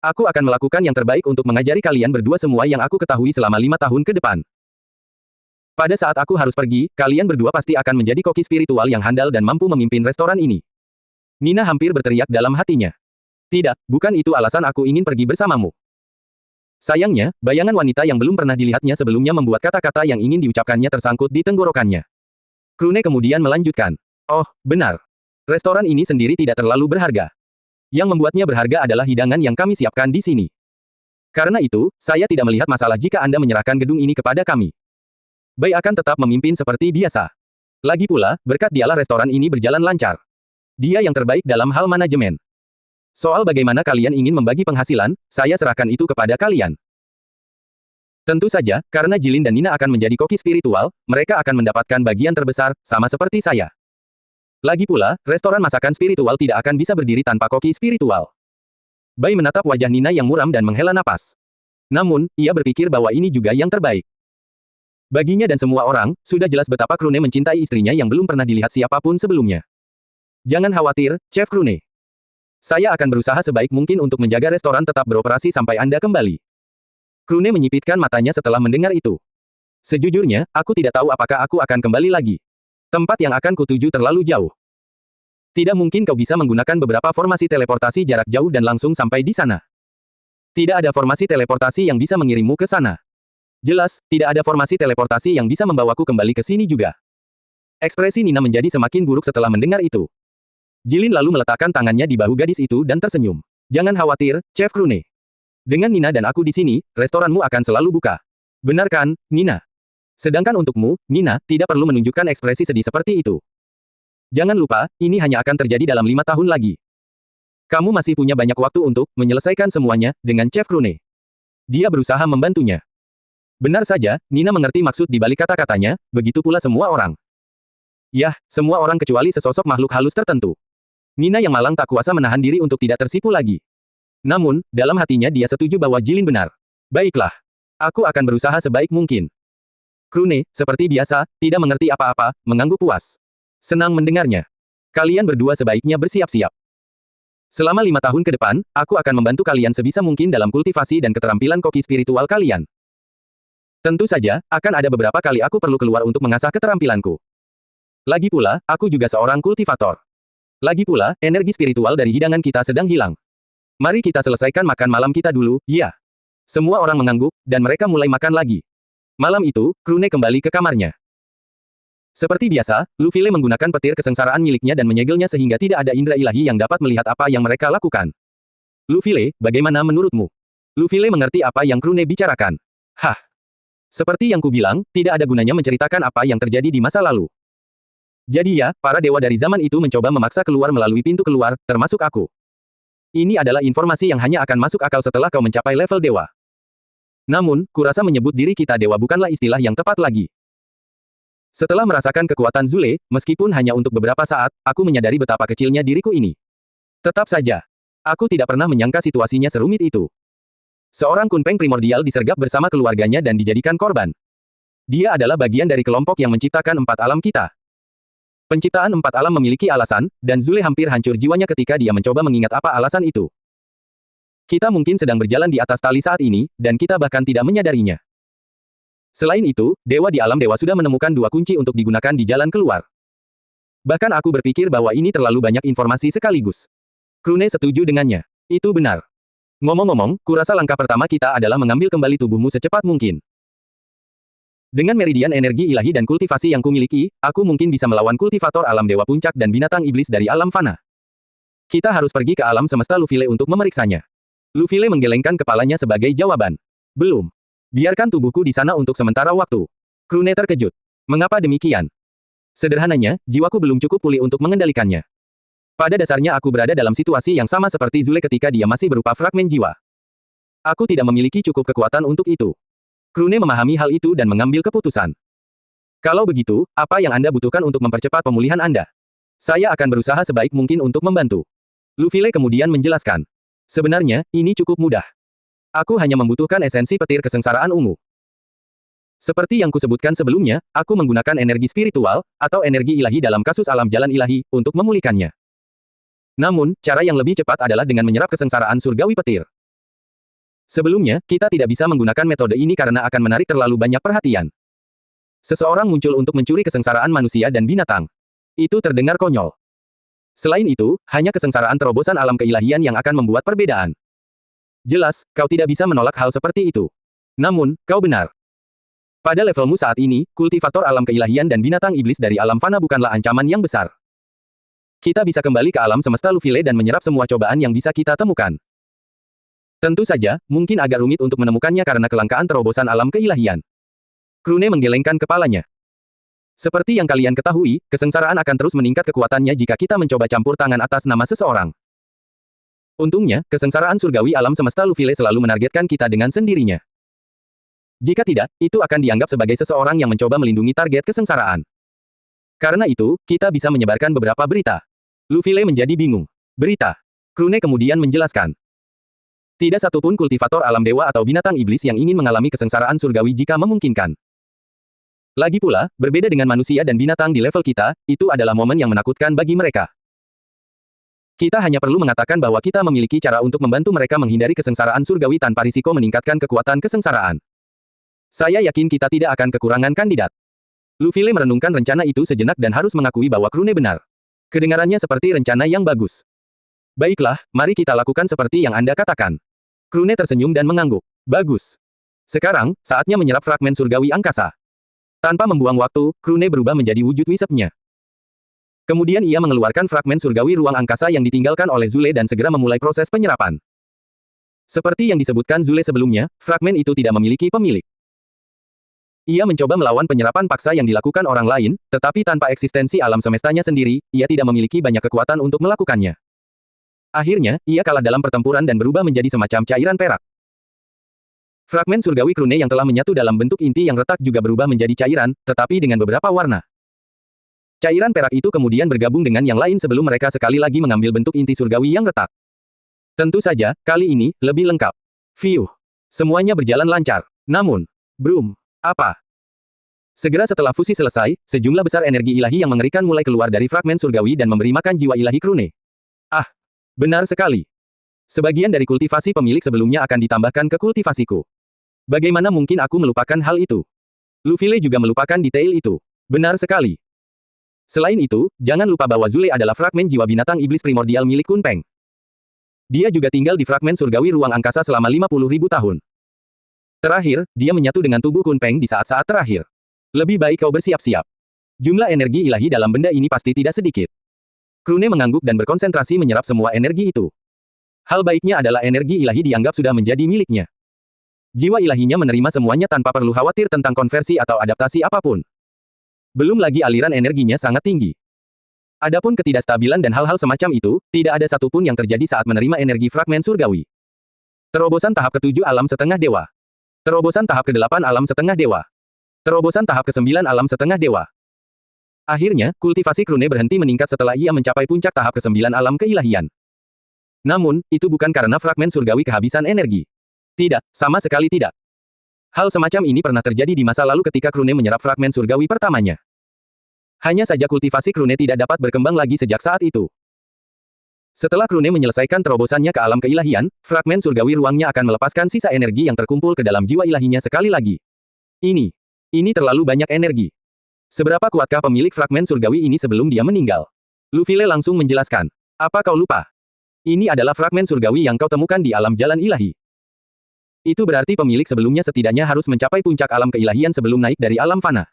Aku akan melakukan yang terbaik untuk mengajari kalian berdua semua yang aku ketahui selama 5 tahun ke depan. Pada saat aku harus pergi, kalian berdua pasti akan menjadi koki spiritual yang handal dan mampu memimpin restoran ini. Nina hampir berteriak dalam hatinya. Tidak, bukan itu alasan aku ingin pergi bersamamu. Sayangnya, bayangan wanita yang belum pernah dilihatnya sebelumnya membuat kata-kata yang ingin diucapkannya tersangkut di tenggorokannya. Krune kemudian melanjutkan. Oh, benar. Restoran ini sendiri tidak terlalu berharga. Yang membuatnya berharga adalah hidangan yang kami siapkan di sini. Karena itu, saya tidak melihat masalah jika Anda menyerahkan gedung ini kepada kami. Bai akan tetap memimpin seperti biasa. Lagi pula, berkat dialah restoran ini berjalan lancar. Dia yang terbaik dalam hal manajemen. Soal bagaimana kalian ingin membagi penghasilan, saya serahkan itu kepada kalian. Tentu saja, karena Jilin dan Nina akan menjadi koki spiritual, mereka akan mendapatkan bagian terbesar, sama seperti saya. Lagi pula, restoran masakan spiritual tidak akan bisa berdiri tanpa koki spiritual. Bai menatap wajah Nina yang muram dan menghela napas. Namun, ia berpikir bahwa ini juga yang terbaik. Baginya dan semua orang, sudah jelas betapa Krune mencintai istrinya yang belum pernah dilihat siapapun sebelumnya. Jangan khawatir, Chef Krune. Saya akan berusaha sebaik mungkin untuk menjaga restoran tetap beroperasi sampai Anda kembali. Krune menyipitkan matanya setelah mendengar itu. Sejujurnya, aku tidak tahu apakah aku akan kembali lagi. Tempat yang akan kutuju terlalu jauh. Tidak mungkin kau bisa menggunakan beberapa formasi teleportasi jarak jauh dan langsung sampai di sana. Tidak ada formasi teleportasi yang bisa mengirimmu ke sana. Jelas, tidak ada formasi teleportasi yang bisa membawaku kembali ke sini juga. Ekspresi Nina menjadi semakin buruk setelah mendengar itu. Jilin lalu meletakkan tangannya di bahu gadis itu dan tersenyum. Jangan khawatir, Chef Krune. Dengan Nina dan aku di sini, restoranmu akan selalu buka. Benar kan, Nina? Sedangkan untukmu, Nina, tidak perlu menunjukkan ekspresi sedih seperti itu. Jangan lupa, ini hanya akan terjadi dalam 5 tahun lagi. Kamu masih punya banyak waktu untuk menyelesaikan semuanya dengan Chef Krune. Dia berusaha membantunya. Benar saja, Nina mengerti maksud di balik kata-katanya, begitu pula semua orang. Yah, semua orang kecuali sesosok makhluk halus tertentu. Nina yang malang tak kuasa menahan diri untuk tidak tersipu lagi. Namun, dalam hatinya dia setuju bahwa Jilin benar. Baiklah. Aku akan berusaha sebaik mungkin. Krune, seperti biasa, tidak mengerti apa-apa, mengangguk puas. Senang mendengarnya. Kalian berdua sebaiknya bersiap-siap. Selama 5 tahun ke depan, aku akan membantu kalian sebisa mungkin dalam kultivasi dan keterampilan koki spiritual kalian. Tentu saja, akan ada beberapa kali aku perlu keluar untuk mengasah keterampilanku. Lagi pula, aku juga seorang kultivator. Lagi pula, energi spiritual dari hidangan kita sedang hilang. Mari kita selesaikan makan malam kita dulu, ya. Semua orang mengangguk, dan mereka mulai makan lagi. Malam itu, Krune kembali ke kamarnya. Seperti biasa, Lufile menggunakan petir kesengsaraan miliknya dan menyegelnya sehingga tidak ada indera ilahi yang dapat melihat apa yang mereka lakukan. Lufile, bagaimana menurutmu? Lufile mengerti apa yang Krune bicarakan. Hah. Seperti yang kubilang, tidak ada gunanya menceritakan apa yang terjadi di masa lalu. Jadi ya, para dewa dari zaman itu mencoba memaksa keluar melalui pintu keluar, termasuk aku. Ini adalah informasi yang hanya akan masuk akal setelah kau mencapai level dewa. Namun, kurasa menyebut diri kita dewa bukanlah istilah yang tepat lagi. Setelah merasakan kekuatan Zule, meskipun hanya untuk beberapa saat, aku menyadari betapa kecilnya diriku ini. Tetap saja, aku tidak pernah menyangka situasinya serumit itu. Seorang kunpeng primordial disergap bersama keluarganya dan dijadikan korban. Dia adalah bagian dari kelompok yang menciptakan 4 alam kita. Penciptaan 4 alam memiliki alasan, dan Zule hampir hancur jiwanya ketika dia mencoba mengingat apa alasan itu. Kita mungkin sedang berjalan di atas tali saat ini, dan kita bahkan tidak menyadarinya. Selain itu, dewa di alam dewa sudah menemukan 2 kunci untuk digunakan di jalan keluar. Bahkan aku berpikir bahwa ini terlalu banyak informasi sekaligus. Krune setuju dengannya. Itu benar. Ngomong-ngomong, kurasa langkah pertama kita adalah mengambil kembali tubuhmu secepat mungkin. Dengan meridian energi ilahi dan kultivasi yang kumiliki, aku mungkin bisa melawan kultivator alam dewa puncak dan binatang iblis dari alam fana. Kita harus pergi ke alam semesta Lufile untuk memeriksanya. Lufile menggelengkan kepalanya sebagai jawaban. Belum. Biarkan tubuhku di sana untuk sementara waktu. Krune terkejut. Mengapa demikian? Sederhananya, jiwaku belum cukup pulih untuk mengendalikannya. Pada dasarnya aku berada dalam situasi yang sama seperti Zule ketika dia masih berupa fragmen jiwa. Aku tidak memiliki cukup kekuatan untuk itu. Krune memahami hal itu dan mengambil keputusan. Kalau begitu, apa yang Anda butuhkan untuk mempercepat pemulihan Anda? Saya akan berusaha sebaik mungkin untuk membantu. Lufile kemudian menjelaskan. Sebenarnya, ini cukup mudah. Aku hanya membutuhkan esensi petir kesengsaraan ungu. Seperti yang kusebutkan sebelumnya, aku menggunakan energi spiritual, atau energi ilahi dalam kasus alam jalan ilahi, untuk memulihkannya. Namun, cara yang lebih cepat adalah dengan menyerap kesengsaraan surgawi petir. Sebelumnya, kita tidak bisa menggunakan metode ini karena akan menarik terlalu banyak perhatian. Seseorang muncul untuk mencuri kesengsaraan manusia dan binatang. Itu terdengar konyol. Selain itu, hanya kesengsaraan terobosan alam keilahian yang akan membuat perbedaan. Jelas, kau tidak bisa menolak hal seperti itu. Namun, kau benar. Pada levelmu saat ini, kultivator alam keilahian dan binatang iblis dari alam fana bukanlah ancaman yang besar. Kita bisa kembali ke alam semesta Lufile dan menyerap semua cobaan yang bisa kita temukan. Tentu saja, mungkin agak rumit untuk menemukannya karena kelangkaan terobosan alam keilahian. Krune menggelengkan kepalanya. Seperti yang kalian ketahui, kesengsaraan akan terus meningkat kekuatannya jika kita mencoba campur tangan atas nama seseorang. Untungnya, kesengsaraan surgawi alam semesta Lufile selalu menargetkan kita dengan sendirinya. Jika tidak, itu akan dianggap sebagai seseorang yang mencoba melindungi target kesengsaraan. Karena itu, kita bisa menyebarkan beberapa berita. Lufile menjadi bingung. Berita. Krune kemudian menjelaskan. Tidak satupun kultivator alam dewa atau binatang iblis yang ingin mengalami kesengsaraan surgawi jika memungkinkan. Lagi pula, berbeda dengan manusia dan binatang di level kita, itu adalah momen yang menakutkan bagi mereka. Kita hanya perlu mengatakan bahwa kita memiliki cara untuk membantu mereka menghindari kesengsaraan surgawi tanpa risiko meningkatkan kekuatan kesengsaraan. Saya yakin kita tidak akan kekurangan kandidat. Lufile merenungkan rencana itu sejenak dan harus mengakui bahwa Krune benar. Kedengarannya seperti rencana yang bagus. Baiklah, mari kita lakukan seperti yang Anda katakan. Krune tersenyum dan mengangguk. Bagus. Sekarang, saatnya menyerap fragmen surgawi angkasa. Tanpa membuang waktu, Krune berubah menjadi wujud wisepnya. Kemudian ia mengeluarkan fragmen surgawi ruang angkasa yang ditinggalkan oleh Zule dan segera memulai proses penyerapan. Seperti yang disebutkan Zule sebelumnya, fragmen itu tidak memiliki pemilik. Ia mencoba melawan penyerapan paksa yang dilakukan orang lain, tetapi tanpa eksistensi alam semestanya sendiri, ia tidak memiliki banyak kekuatan untuk melakukannya. Akhirnya, ia kalah dalam pertempuran dan berubah menjadi semacam cairan perak. Fragmen surgawi Krune yang telah menyatu dalam bentuk inti yang retak juga berubah menjadi cairan, tetapi dengan beberapa warna. Cairan perak itu kemudian bergabung dengan yang lain sebelum mereka sekali lagi mengambil bentuk inti surgawi yang retak. Tentu saja, kali ini, lebih lengkap. Fiuh. Semuanya berjalan lancar. Namun, Brum. Apa? Segera setelah fusi selesai, sejumlah besar energi ilahi yang mengerikan mulai keluar dari fragmen surgawi dan memberi makan jiwa ilahi Krune. Ah, benar sekali. Sebagian dari kultivasi pemilik sebelumnya akan ditambahkan ke kultivasiku. Bagaimana mungkin aku melupakan hal itu? Lufile juga melupakan detail itu. Benar sekali. Selain itu, jangan lupa bahwa Zule adalah fragmen jiwa binatang iblis primordial milik Kun Peng. Dia juga tinggal di fragmen surgawi ruang angkasa selama 50.000 tahun. Terakhir, dia menyatu dengan tubuh Kun Peng di saat-saat terakhir. Lebih baik kau bersiap-siap. Jumlah energi ilahi dalam benda ini pasti tidak sedikit. Krune mengangguk dan berkonsentrasi menyerap semua energi itu. Hal baiknya adalah energi ilahi dianggap sudah menjadi miliknya. Jiwa ilahinya menerima semuanya tanpa perlu khawatir tentang konversi atau adaptasi apapun. Belum lagi aliran energinya sangat tinggi. Adapun ketidakstabilan dan hal-hal semacam itu, tidak ada satupun yang terjadi saat menerima energi fragmen surgawi. Terobosan tahap ke-7 alam setengah dewa. Terobosan tahap ke-8 alam setengah dewa. Terobosan tahap ke-9 alam setengah dewa. Akhirnya, kultivasi Krune berhenti meningkat setelah ia mencapai puncak tahap ke-9 alam keilahian. Namun, itu bukan karena fragmen surgawi kehabisan energi. Tidak, sama sekali tidak. Hal semacam ini pernah terjadi di masa lalu ketika Krune menyerap fragmen surgawi pertamanya. Hanya saja kultivasi Krune tidak dapat berkembang lagi sejak saat itu. Setelah Krune menyelesaikan terobosannya ke alam keilahian, fragmen surgawi ruangnya akan melepaskan sisa energi yang terkumpul ke dalam jiwa ilahinya sekali lagi. Ini terlalu banyak energi. Seberapa kuatkah pemilik fragmen surgawi ini sebelum dia meninggal? Lufile langsung menjelaskan. Apa kau lupa? Ini adalah fragmen surgawi yang kau temukan di alam jalan ilahi. Itu berarti pemilik sebelumnya setidaknya harus mencapai puncak alam keilahian sebelum naik dari alam fana.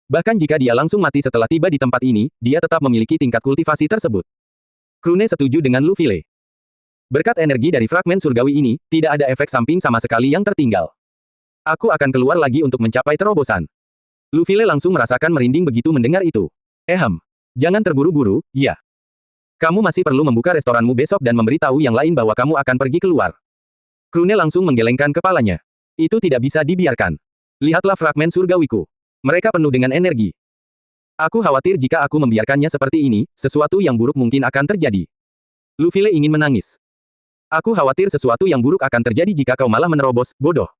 Bahkan jika dia langsung mati setelah tiba di tempat ini, dia tetap memiliki tingkat kultivasi tersebut. Krune setuju dengan Lufile. Berkat energi dari fragmen surgawi ini, tidak ada efek samping sama sekali yang tertinggal. Aku akan keluar lagi untuk mencapai terobosan. Lufile langsung merasakan merinding begitu mendengar itu. Jangan terburu-buru, ya. Kamu masih perlu membuka restoranmu besok dan memberitahu yang lain bahwa kamu akan pergi keluar. Krune langsung menggelengkan kepalanya. Itu tidak bisa dibiarkan. Lihatlah fragmen surgawiku. Mereka penuh dengan energi. Aku khawatir jika aku membiarkannya seperti ini, sesuatu yang buruk mungkin akan terjadi. Lufile ingin menangis. Aku khawatir sesuatu yang buruk akan terjadi jika kau malah menerobos, bodoh.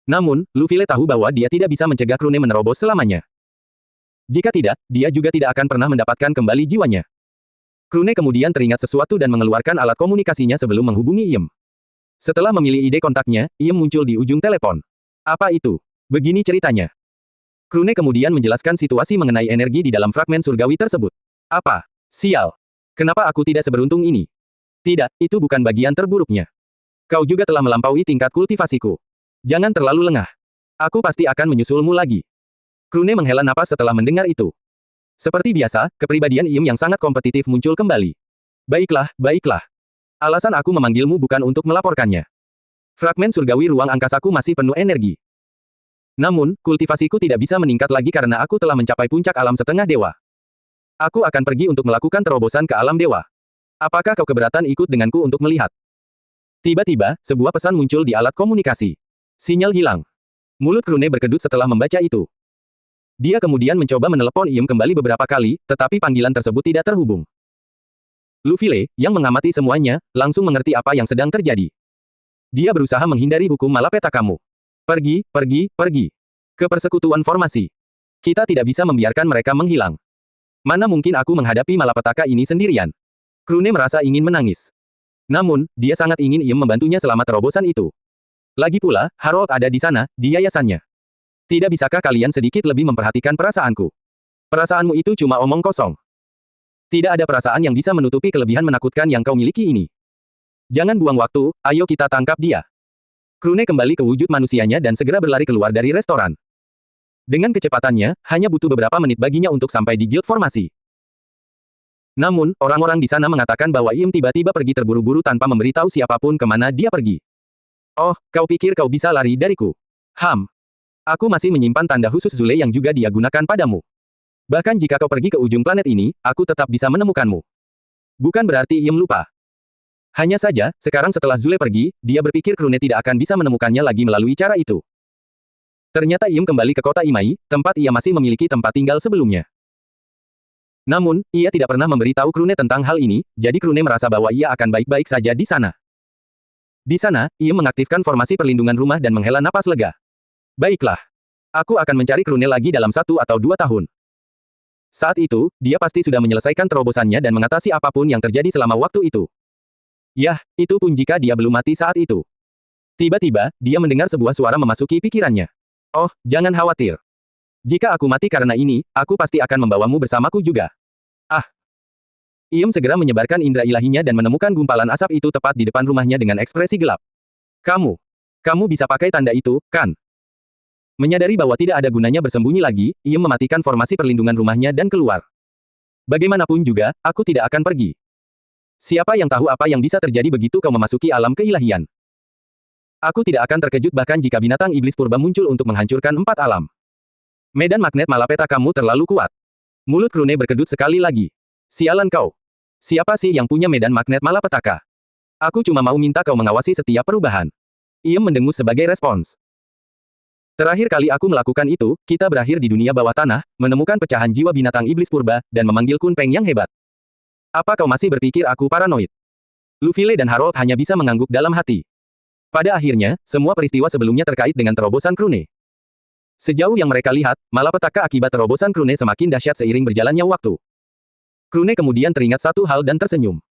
Namun, Lufile tahu bahwa dia tidak bisa mencegah Krune menerobos selamanya. Jika tidak, dia juga tidak akan pernah mendapatkan kembali jiwanya. Krune kemudian teringat sesuatu dan mengeluarkan alat komunikasinya sebelum menghubungi Iem. Setelah memilih ide kontaknya, Iem muncul di ujung telepon. Apa itu? Begini ceritanya. Krune kemudian menjelaskan situasi mengenai energi di dalam fragmen surgawi tersebut. Apa? Sial. Kenapa aku tidak seberuntung ini? Tidak, itu bukan bagian terburuknya. Kau juga telah melampaui tingkat kultivasiku. Jangan terlalu lengah. Aku pasti akan menyusulmu lagi. Krune menghela napas setelah mendengar itu. Seperti biasa, kepribadian Iem yang sangat kompetitif muncul kembali. Baiklah, baiklah. Alasan aku memanggilmu bukan untuk melaporkannya. Fragmen surgawi ruang angkasaku masih penuh energi. Namun, kultivasiku tidak bisa meningkat lagi karena aku telah mencapai puncak alam setengah dewa. Aku akan pergi untuk melakukan terobosan ke alam dewa. Apakah kau keberatan ikut denganku untuk melihat? Tiba-tiba, sebuah pesan muncul di alat komunikasi. Sinyal hilang. Mulut Krune berkedut setelah membaca itu. Dia kemudian mencoba menelepon Iem kembali beberapa kali, tetapi panggilan tersebut tidak terhubung. Lufile, yang mengamati semuanya, langsung mengerti apa yang sedang terjadi. Dia berusaha menghindari hukum malapetaka kamu. Pergi, pergi, pergi. Ke persekutuan formasi. Kita tidak bisa membiarkan mereka menghilang. Mana mungkin aku menghadapi malapetaka ini sendirian. Krune merasa ingin menangis. Namun, dia sangat ingin Iem membantunya selama terobosan itu. Lagi pula, Harold ada di sana, di yayasannya. Tidak bisakah kalian sedikit lebih memperhatikan perasaanku? Perasaanmu itu cuma omong kosong. Tidak ada perasaan yang bisa menutupi kelebihan menakutkan yang kau miliki ini. Jangan buang waktu, ayo kita tangkap dia. Krune kembali ke wujud manusianya dan segera berlari keluar dari restoran. Dengan kecepatannya, hanya butuh beberapa menit baginya untuk sampai di guild formasi. Namun, orang-orang di sana mengatakan bahwa Iem tiba-tiba pergi terburu-buru tanpa memberitahu siapapun kemana dia pergi. Oh, kau pikir kau bisa lari dariku? Aku masih menyimpan tanda khusus Zule yang juga dia gunakan padamu. Bahkan jika kau pergi ke ujung planet ini, aku tetap bisa menemukanmu. Bukan berarti Iem lupa. Hanya saja, sekarang setelah Zule pergi, dia berpikir Krune tidak akan bisa menemukannya lagi melalui cara itu. Ternyata Iem kembali ke kota Imai, tempat ia masih memiliki tempat tinggal sebelumnya. Namun, ia tidak pernah memberitahu Krune tentang hal ini, jadi Krune merasa bahwa ia akan baik-baik saja di sana. Di sana, Iem mengaktifkan formasi perlindungan rumah dan menghela napas lega. Baiklah. Aku akan mencari Krune lagi dalam 1 atau 2 tahun. Saat itu, dia pasti sudah menyelesaikan terobosannya dan mengatasi apapun yang terjadi selama waktu itu. Yah, itu pun jika dia belum mati saat itu. Tiba-tiba, dia mendengar sebuah suara memasuki pikirannya. Oh, jangan khawatir. Jika aku mati karena ini, aku pasti akan membawamu bersamaku juga. Ah! Iem segera menyebarkan indera ilahinya dan menemukan gumpalan asap itu tepat di depan rumahnya dengan ekspresi gelap. Kamu bisa pakai tanda itu, kan? Menyadari bahwa tidak ada gunanya bersembunyi lagi, Iem mematikan formasi perlindungan rumahnya dan keluar. Bagaimanapun juga, aku tidak akan pergi. Siapa yang tahu apa yang bisa terjadi begitu kau memasuki alam keilahian? Aku tidak akan terkejut bahkan jika binatang iblis purba muncul untuk menghancurkan 4 alam. Medan magnet malapeta kamu terlalu kuat. Mulut Krune berkedut sekali lagi. Sialan kau. Siapa sih yang punya medan magnet malapetaka? Aku cuma mau minta kau mengawasi setiap perubahan. Iem mendengus sebagai respons. Terakhir kali aku melakukan itu, kita berakhir di dunia bawah tanah, menemukan pecahan jiwa binatang iblis purba, dan memanggil Kun Peng yang hebat. Apa kau masih berpikir aku paranoid? Lu File dan Harold hanya bisa mengangguk dalam hati. Pada akhirnya, semua peristiwa sebelumnya terkait dengan terobosan Krune. Sejauh yang mereka lihat, malapetaka akibat terobosan Krune semakin dahsyat seiring berjalannya waktu. Krune kemudian teringat satu hal dan tersenyum.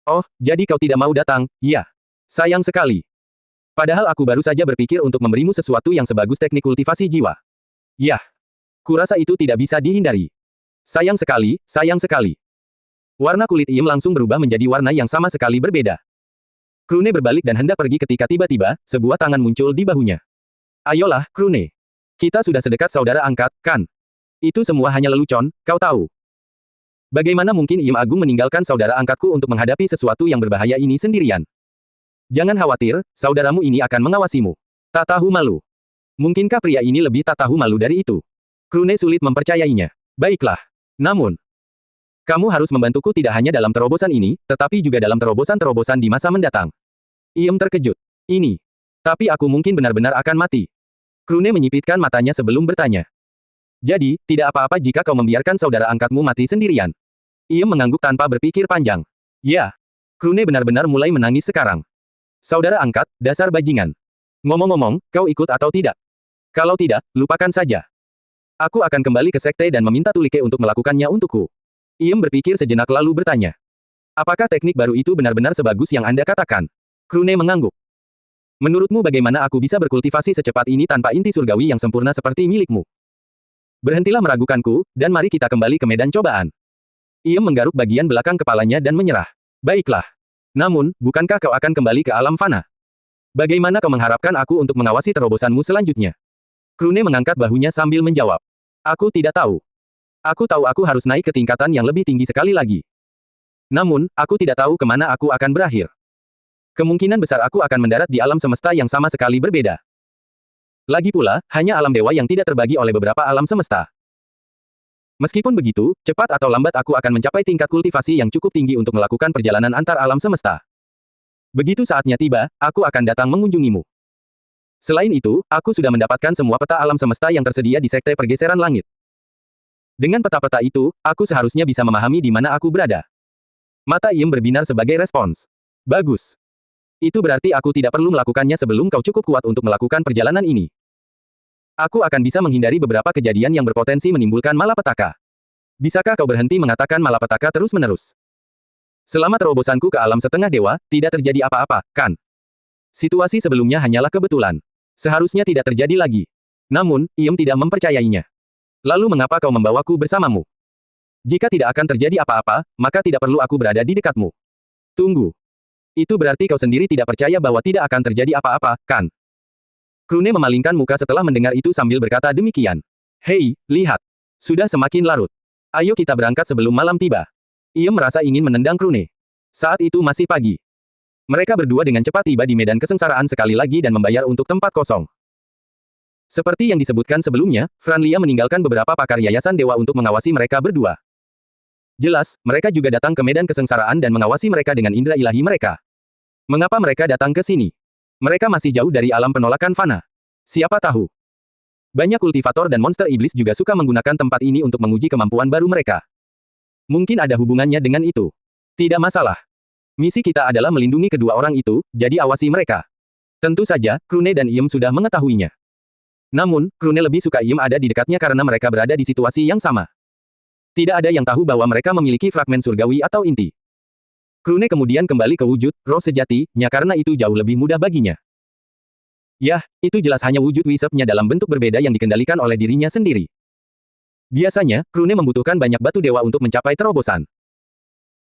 Oh, jadi kau tidak mau datang, ya? Sayang sekali. Padahal aku baru saja berpikir untuk memberimu sesuatu yang sebagus teknik kultivasi jiwa. Yah. Kurasa itu tidak bisa dihindari. Sayang sekali, sayang sekali. Warna kulit Iem langsung berubah menjadi warna yang sama sekali berbeda. Krune berbalik dan hendak pergi ketika tiba-tiba, sebuah tangan muncul di bahunya. Ayolah, Krune. Kita sudah sedekat saudara angkat, kan? Itu semua hanya lelucon, kau tahu. Bagaimana mungkin Iem Agung meninggalkan saudara angkatku untuk menghadapi sesuatu yang berbahaya ini sendirian? Jangan khawatir, saudaramu ini akan mengawasimu. Tak tahu malu. Mungkinkah pria ini lebih tak tahu malu dari itu? Krune sulit mempercayainya. Baiklah. Namun, kamu harus membantuku tidak hanya dalam terobosan ini, tetapi juga dalam terobosan-terobosan di masa mendatang. Iem terkejut. Ini. Tapi aku mungkin benar-benar akan mati. Krune menyipitkan matanya sebelum bertanya. Jadi, tidak apa-apa jika kau membiarkan saudara angkatmu mati sendirian. Iem mengangguk tanpa berpikir panjang. Ya. Krune benar-benar mulai menangis sekarang. Saudara angkat, dasar bajingan. Ngomong-ngomong, kau ikut atau tidak? Kalau tidak, lupakan saja. Aku akan kembali ke sekte dan meminta Tulike untuk melakukannya untukku. Iem berpikir sejenak lalu bertanya. Apakah teknik baru itu benar-benar sebagus yang Anda katakan? Krune mengangguk. Menurutmu bagaimana aku bisa berkultivasi secepat ini tanpa inti surgawi yang sempurna seperti milikmu? Berhentilah meragukanku, dan mari kita kembali ke medan cobaan. Iem menggaruk bagian belakang kepalanya dan menyerah. Baiklah. Namun, bukankah kau akan kembali ke alam fana? Bagaimana kau mengharapkan aku untuk mengawasi terobosanmu selanjutnya? Krune mengangkat bahunya sambil menjawab. Aku tidak tahu. Aku tahu aku harus naik ke tingkatan yang lebih tinggi sekali lagi. Namun, aku tidak tahu kemana aku akan berakhir. Kemungkinan besar aku akan mendarat di alam semesta yang sama sekali berbeda. Lagi pula, hanya alam dewa yang tidak terbagi oleh beberapa alam semesta. Meskipun begitu, cepat atau lambat aku akan mencapai tingkat kultivasi yang cukup tinggi untuk melakukan perjalanan antar alam semesta. Begitu saatnya tiba, aku akan datang mengunjungimu. Selain itu, aku sudah mendapatkan semua peta alam semesta yang tersedia di Sekte Pergeseran Langit. Dengan peta-peta itu, aku seharusnya bisa memahami di mana aku berada. Mata Iem berbinar sebagai respons. Bagus. Itu berarti aku tidak perlu melakukannya sebelum kau cukup kuat untuk melakukan perjalanan ini. Aku akan bisa menghindari beberapa kejadian yang berpotensi menimbulkan malapetaka. Bisakah kau berhenti mengatakan malapetaka terus-menerus? Selama terobosanku ke alam setengah dewa, tidak terjadi apa-apa, kan? Situasi sebelumnya hanyalah kebetulan. Seharusnya tidak terjadi lagi. Namun, Iem tidak mempercayainya. Lalu mengapa kau membawaku bersamamu? Jika tidak akan terjadi apa-apa, maka tidak perlu aku berada di dekatmu. Tunggu. Itu berarti kau sendiri tidak percaya bahwa tidak akan terjadi apa-apa, kan? Krune memalingkan muka setelah mendengar itu sambil berkata demikian. Hei, lihat. Sudah semakin larut. Ayo kita berangkat sebelum malam tiba. Iem merasa ingin menendang Krune. Saat itu masih pagi. Mereka berdua dengan cepat tiba di medan kesengsaraan sekali lagi dan membayar untuk tempat kosong. Seperti yang disebutkan sebelumnya, Franlia meninggalkan beberapa pakar Yayasan Dewa untuk mengawasi mereka berdua. Jelas, mereka juga datang ke medan kesengsaraan dan mengawasi mereka dengan indera ilahi mereka. Mengapa mereka datang ke sini? Mereka masih jauh dari alam penolakan fana. Siapa tahu? Banyak kultivator dan monster iblis juga suka menggunakan tempat ini untuk menguji kemampuan baru mereka. Mungkin ada hubungannya dengan itu. Tidak masalah. Misi kita adalah melindungi kedua orang itu, jadi awasi mereka. Tentu saja, Krune dan Iem sudah mengetahuinya. Namun, Krune lebih suka Iem ada di dekatnya karena mereka berada di situasi yang sama. Tidak ada yang tahu bahwa mereka memiliki fragmen surgawi atau inti. Krune kemudian kembali ke wujud, roh sejati-nya karena itu jauh lebih mudah baginya. Yah, itu jelas hanya wujud wisepnya dalam bentuk berbeda yang dikendalikan oleh dirinya sendiri. Biasanya, Krune membutuhkan banyak batu dewa untuk mencapai terobosan.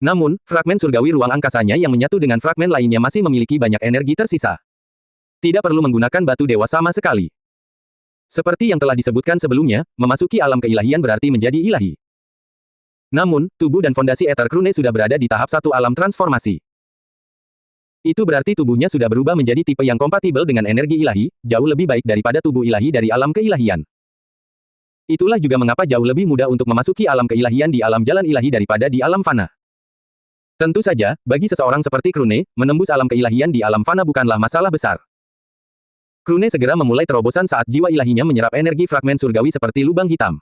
Namun, fragmen surgawi ruang angkasanya yang menyatu dengan fragmen lainnya masih memiliki banyak energi tersisa. Tidak perlu menggunakan batu dewa sama sekali. Seperti yang telah disebutkan sebelumnya, memasuki alam keilahian berarti menjadi ilahi. Namun, tubuh dan fondasi Ether Krune sudah berada di tahap 1 alam transformasi. Itu berarti tubuhnya sudah berubah menjadi tipe yang kompatibel dengan energi ilahi, jauh lebih baik daripada tubuh ilahi dari alam keilahian. Itulah juga mengapa jauh lebih mudah untuk memasuki alam keilahian di alam jalan ilahi daripada di alam fana. Tentu saja, bagi seseorang seperti Krune, menembus alam keilahian di alam fana bukanlah masalah besar. Krune segera memulai terobosan saat jiwa ilahinya menyerap energi fragmen surgawi seperti lubang hitam.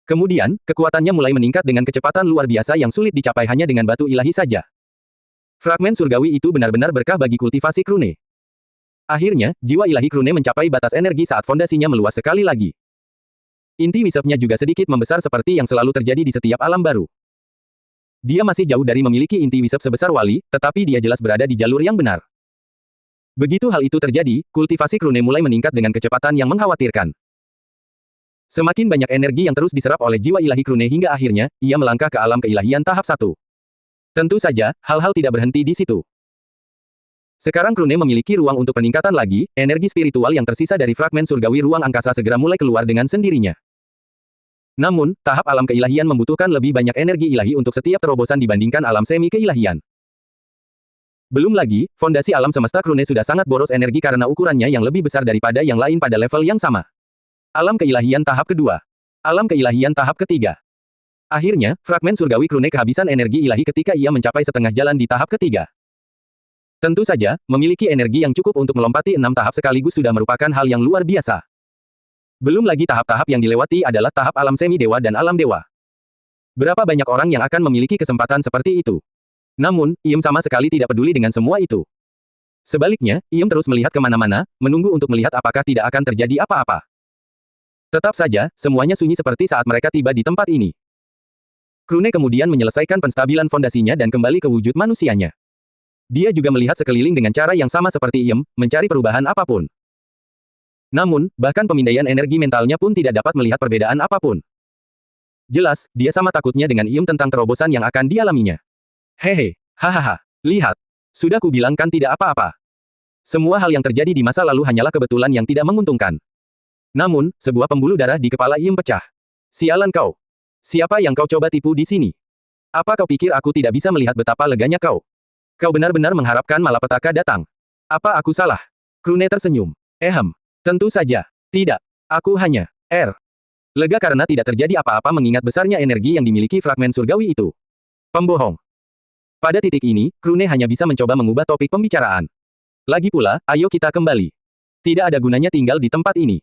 Kemudian, kekuatannya mulai meningkat dengan kecepatan luar biasa yang sulit dicapai hanya dengan batu ilahi saja. Fragmen surgawi itu benar-benar berkah bagi kultivasi Krune. Akhirnya, jiwa ilahi Krune mencapai batas energi saat fondasinya meluas sekali lagi. Inti wisepnya juga sedikit membesar seperti yang selalu terjadi di setiap alam baru. Dia masih jauh dari memiliki inti wisep sebesar wali, tetapi dia jelas berada di jalur yang benar. Begitu hal itu terjadi, kultivasi Krune mulai meningkat dengan kecepatan yang mengkhawatirkan. Semakin banyak energi yang terus diserap oleh jiwa ilahi Krune hingga akhirnya, ia melangkah ke alam keilahian tahap 1. Tentu saja, hal-hal tidak berhenti di situ. Sekarang Krune memiliki ruang untuk peningkatan lagi, energi spiritual yang tersisa dari fragmen surgawi ruang angkasa segera mulai keluar dengan sendirinya. Namun, tahap alam keilahian membutuhkan lebih banyak energi ilahi untuk setiap terobosan dibandingkan alam semi-keilahian. Belum lagi, fondasi alam semesta Krune sudah sangat boros energi karena ukurannya yang lebih besar daripada yang lain pada level yang sama. Alam keilahian tahap kedua. Alam keilahian tahap ketiga. Akhirnya, fragmen surgawi Krune kehabisan energi ilahi ketika ia mencapai setengah jalan di tahap ketiga. Tentu saja, memiliki energi yang cukup untuk melompati 6 tahap sekaligus sudah merupakan hal yang luar biasa. Belum lagi tahap-tahap yang dilewati adalah tahap alam semi-dewa dan alam dewa. Berapa banyak orang yang akan memiliki kesempatan seperti itu? Namun, Iem sama sekali tidak peduli dengan semua itu. Sebaliknya, Iem terus melihat kemana-mana, menunggu untuk melihat apakah tidak akan terjadi apa-apa. Tetap saja, semuanya sunyi seperti saat mereka tiba di tempat ini. Krune kemudian menyelesaikan penstabilan fondasinya dan kembali ke wujud manusianya. Dia juga melihat sekeliling dengan cara yang sama seperti Iem, mencari perubahan apapun. Namun, bahkan pemindaian energi mentalnya pun tidak dapat melihat perbedaan apapun. Jelas, dia sama takutnya dengan Iem tentang terobosan yang akan dialaminya. Hehe, hahaha, lihat. Sudah kubilang kan tidak apa-apa. Semua hal yang terjadi di masa lalu hanyalah kebetulan yang tidak menguntungkan. Namun, sebuah pembuluh darah di kepala Iem pecah. Sialan kau. Siapa yang kau coba tipu di sini? Apa kau pikir aku tidak bisa melihat betapa leganya kau? Kau benar-benar mengharapkan malapetaka datang. Apa aku salah? Krune tersenyum. Tentu saja. Tidak. Aku hanya lega karena tidak terjadi apa-apa mengingat besarnya energi yang dimiliki fragmen surgawi itu. Pembohong. Pada titik ini, Krune hanya bisa mencoba mengubah topik pembicaraan. Lagi pula, ayo kita kembali. Tidak ada gunanya tinggal di tempat ini.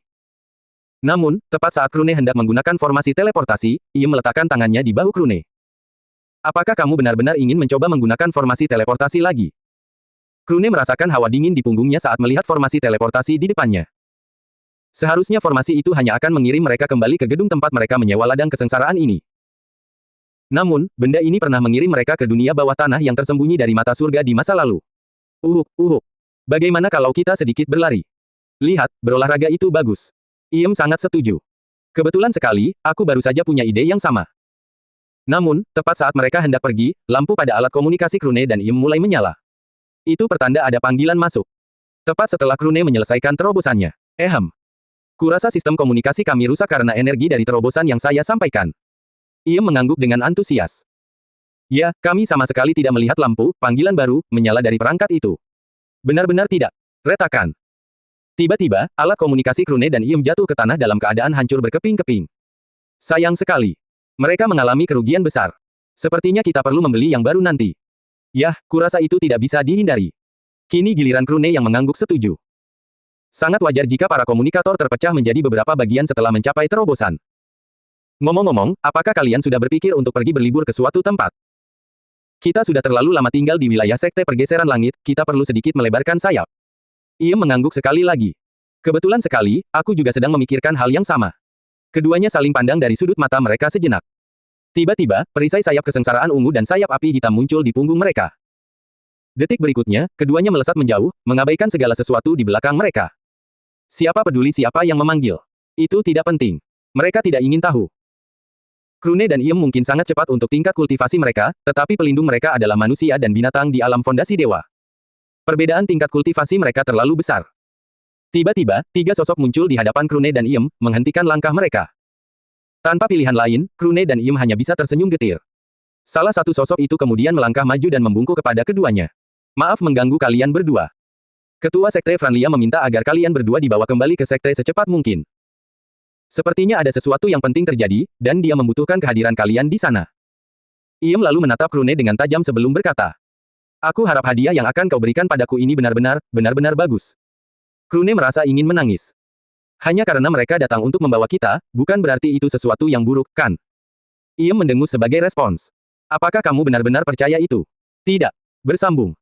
Namun, tepat saat Krune hendak menggunakan formasi teleportasi, ia meletakkan tangannya di bahu Krune. Apakah kamu benar-benar ingin mencoba menggunakan formasi teleportasi lagi? Krune merasakan hawa dingin di punggungnya saat melihat formasi teleportasi di depannya. Seharusnya formasi itu hanya akan mengirim mereka kembali ke gedung tempat mereka menyewa ladang kesengsaraan ini. Namun, benda ini pernah mengirim mereka ke dunia bawah tanah yang tersembunyi dari mata surga di masa lalu. Bagaimana kalau kita sedikit berlari? Lihat, berolahraga itu bagus. Iem sangat setuju. Kebetulan sekali, aku baru saja punya ide yang sama. Namun, tepat saat mereka hendak pergi, lampu pada alat komunikasi Krune dan Iem mulai menyala. Itu pertanda ada panggilan masuk. Tepat setelah Krune menyelesaikan terobosannya. Kurasa sistem komunikasi kami rusak karena energi dari terobosan yang saya sampaikan. Iem mengangguk dengan antusias. Ya, kami sama sekali tidak melihat lampu, panggilan baru, menyala dari perangkat itu. Benar-benar tidak. Retakan. Tiba-tiba, alat komunikasi Krune dan Iem jatuh ke tanah dalam keadaan hancur berkeping-keping. Sayang sekali. Mereka mengalami kerugian besar. Sepertinya kita perlu membeli yang baru nanti. Yah, kurasa itu tidak bisa dihindari. Kini giliran Krune yang mengangguk setuju. Sangat wajar jika para komunikator terpecah menjadi beberapa bagian setelah mencapai terobosan. Ngomong-ngomong, apakah kalian sudah berpikir untuk pergi berlibur ke suatu tempat? Kita sudah terlalu lama tinggal di wilayah Sekte Pergeseran Langit, kita perlu sedikit melebarkan sayap. Iem mengangguk sekali lagi. Kebetulan sekali, aku juga sedang memikirkan hal yang sama. Keduanya saling pandang dari sudut mata mereka sejenak. Tiba-tiba, perisai sayap kesengsaraan ungu dan sayap api hitam muncul di punggung mereka. Detik berikutnya, keduanya melesat menjauh, mengabaikan segala sesuatu di belakang mereka. Siapa peduli siapa yang memanggil? Itu tidak penting. Mereka tidak ingin tahu. Krune dan Iem mungkin sangat cepat untuk tingkat kultivasi mereka, tetapi pelindung mereka adalah manusia dan binatang di alam fondasi dewa. Perbedaan tingkat kultivasi mereka terlalu besar. Tiba-tiba, tiga sosok muncul di hadapan Krune dan Iem, menghentikan langkah mereka. Tanpa pilihan lain, Krune dan Iem hanya bisa tersenyum getir. Salah satu sosok itu kemudian melangkah maju dan membungkuk kepada keduanya. Maaf mengganggu kalian berdua. Ketua Sekte Franlia meminta agar kalian berdua dibawa kembali ke Sekte secepat mungkin. Sepertinya ada sesuatu yang penting terjadi, dan dia membutuhkan kehadiran kalian di sana. Iem lalu menatap Krune dengan tajam sebelum berkata. Aku harap hadiah yang akan kau berikan padaku ini benar-benar bagus. Krune merasa ingin menangis. Hanya karena mereka datang untuk membawa kita, bukan berarti itu sesuatu yang buruk, kan? Iem mendengus sebagai respons. Apakah kamu benar-benar percaya itu? Tidak. Bersambung.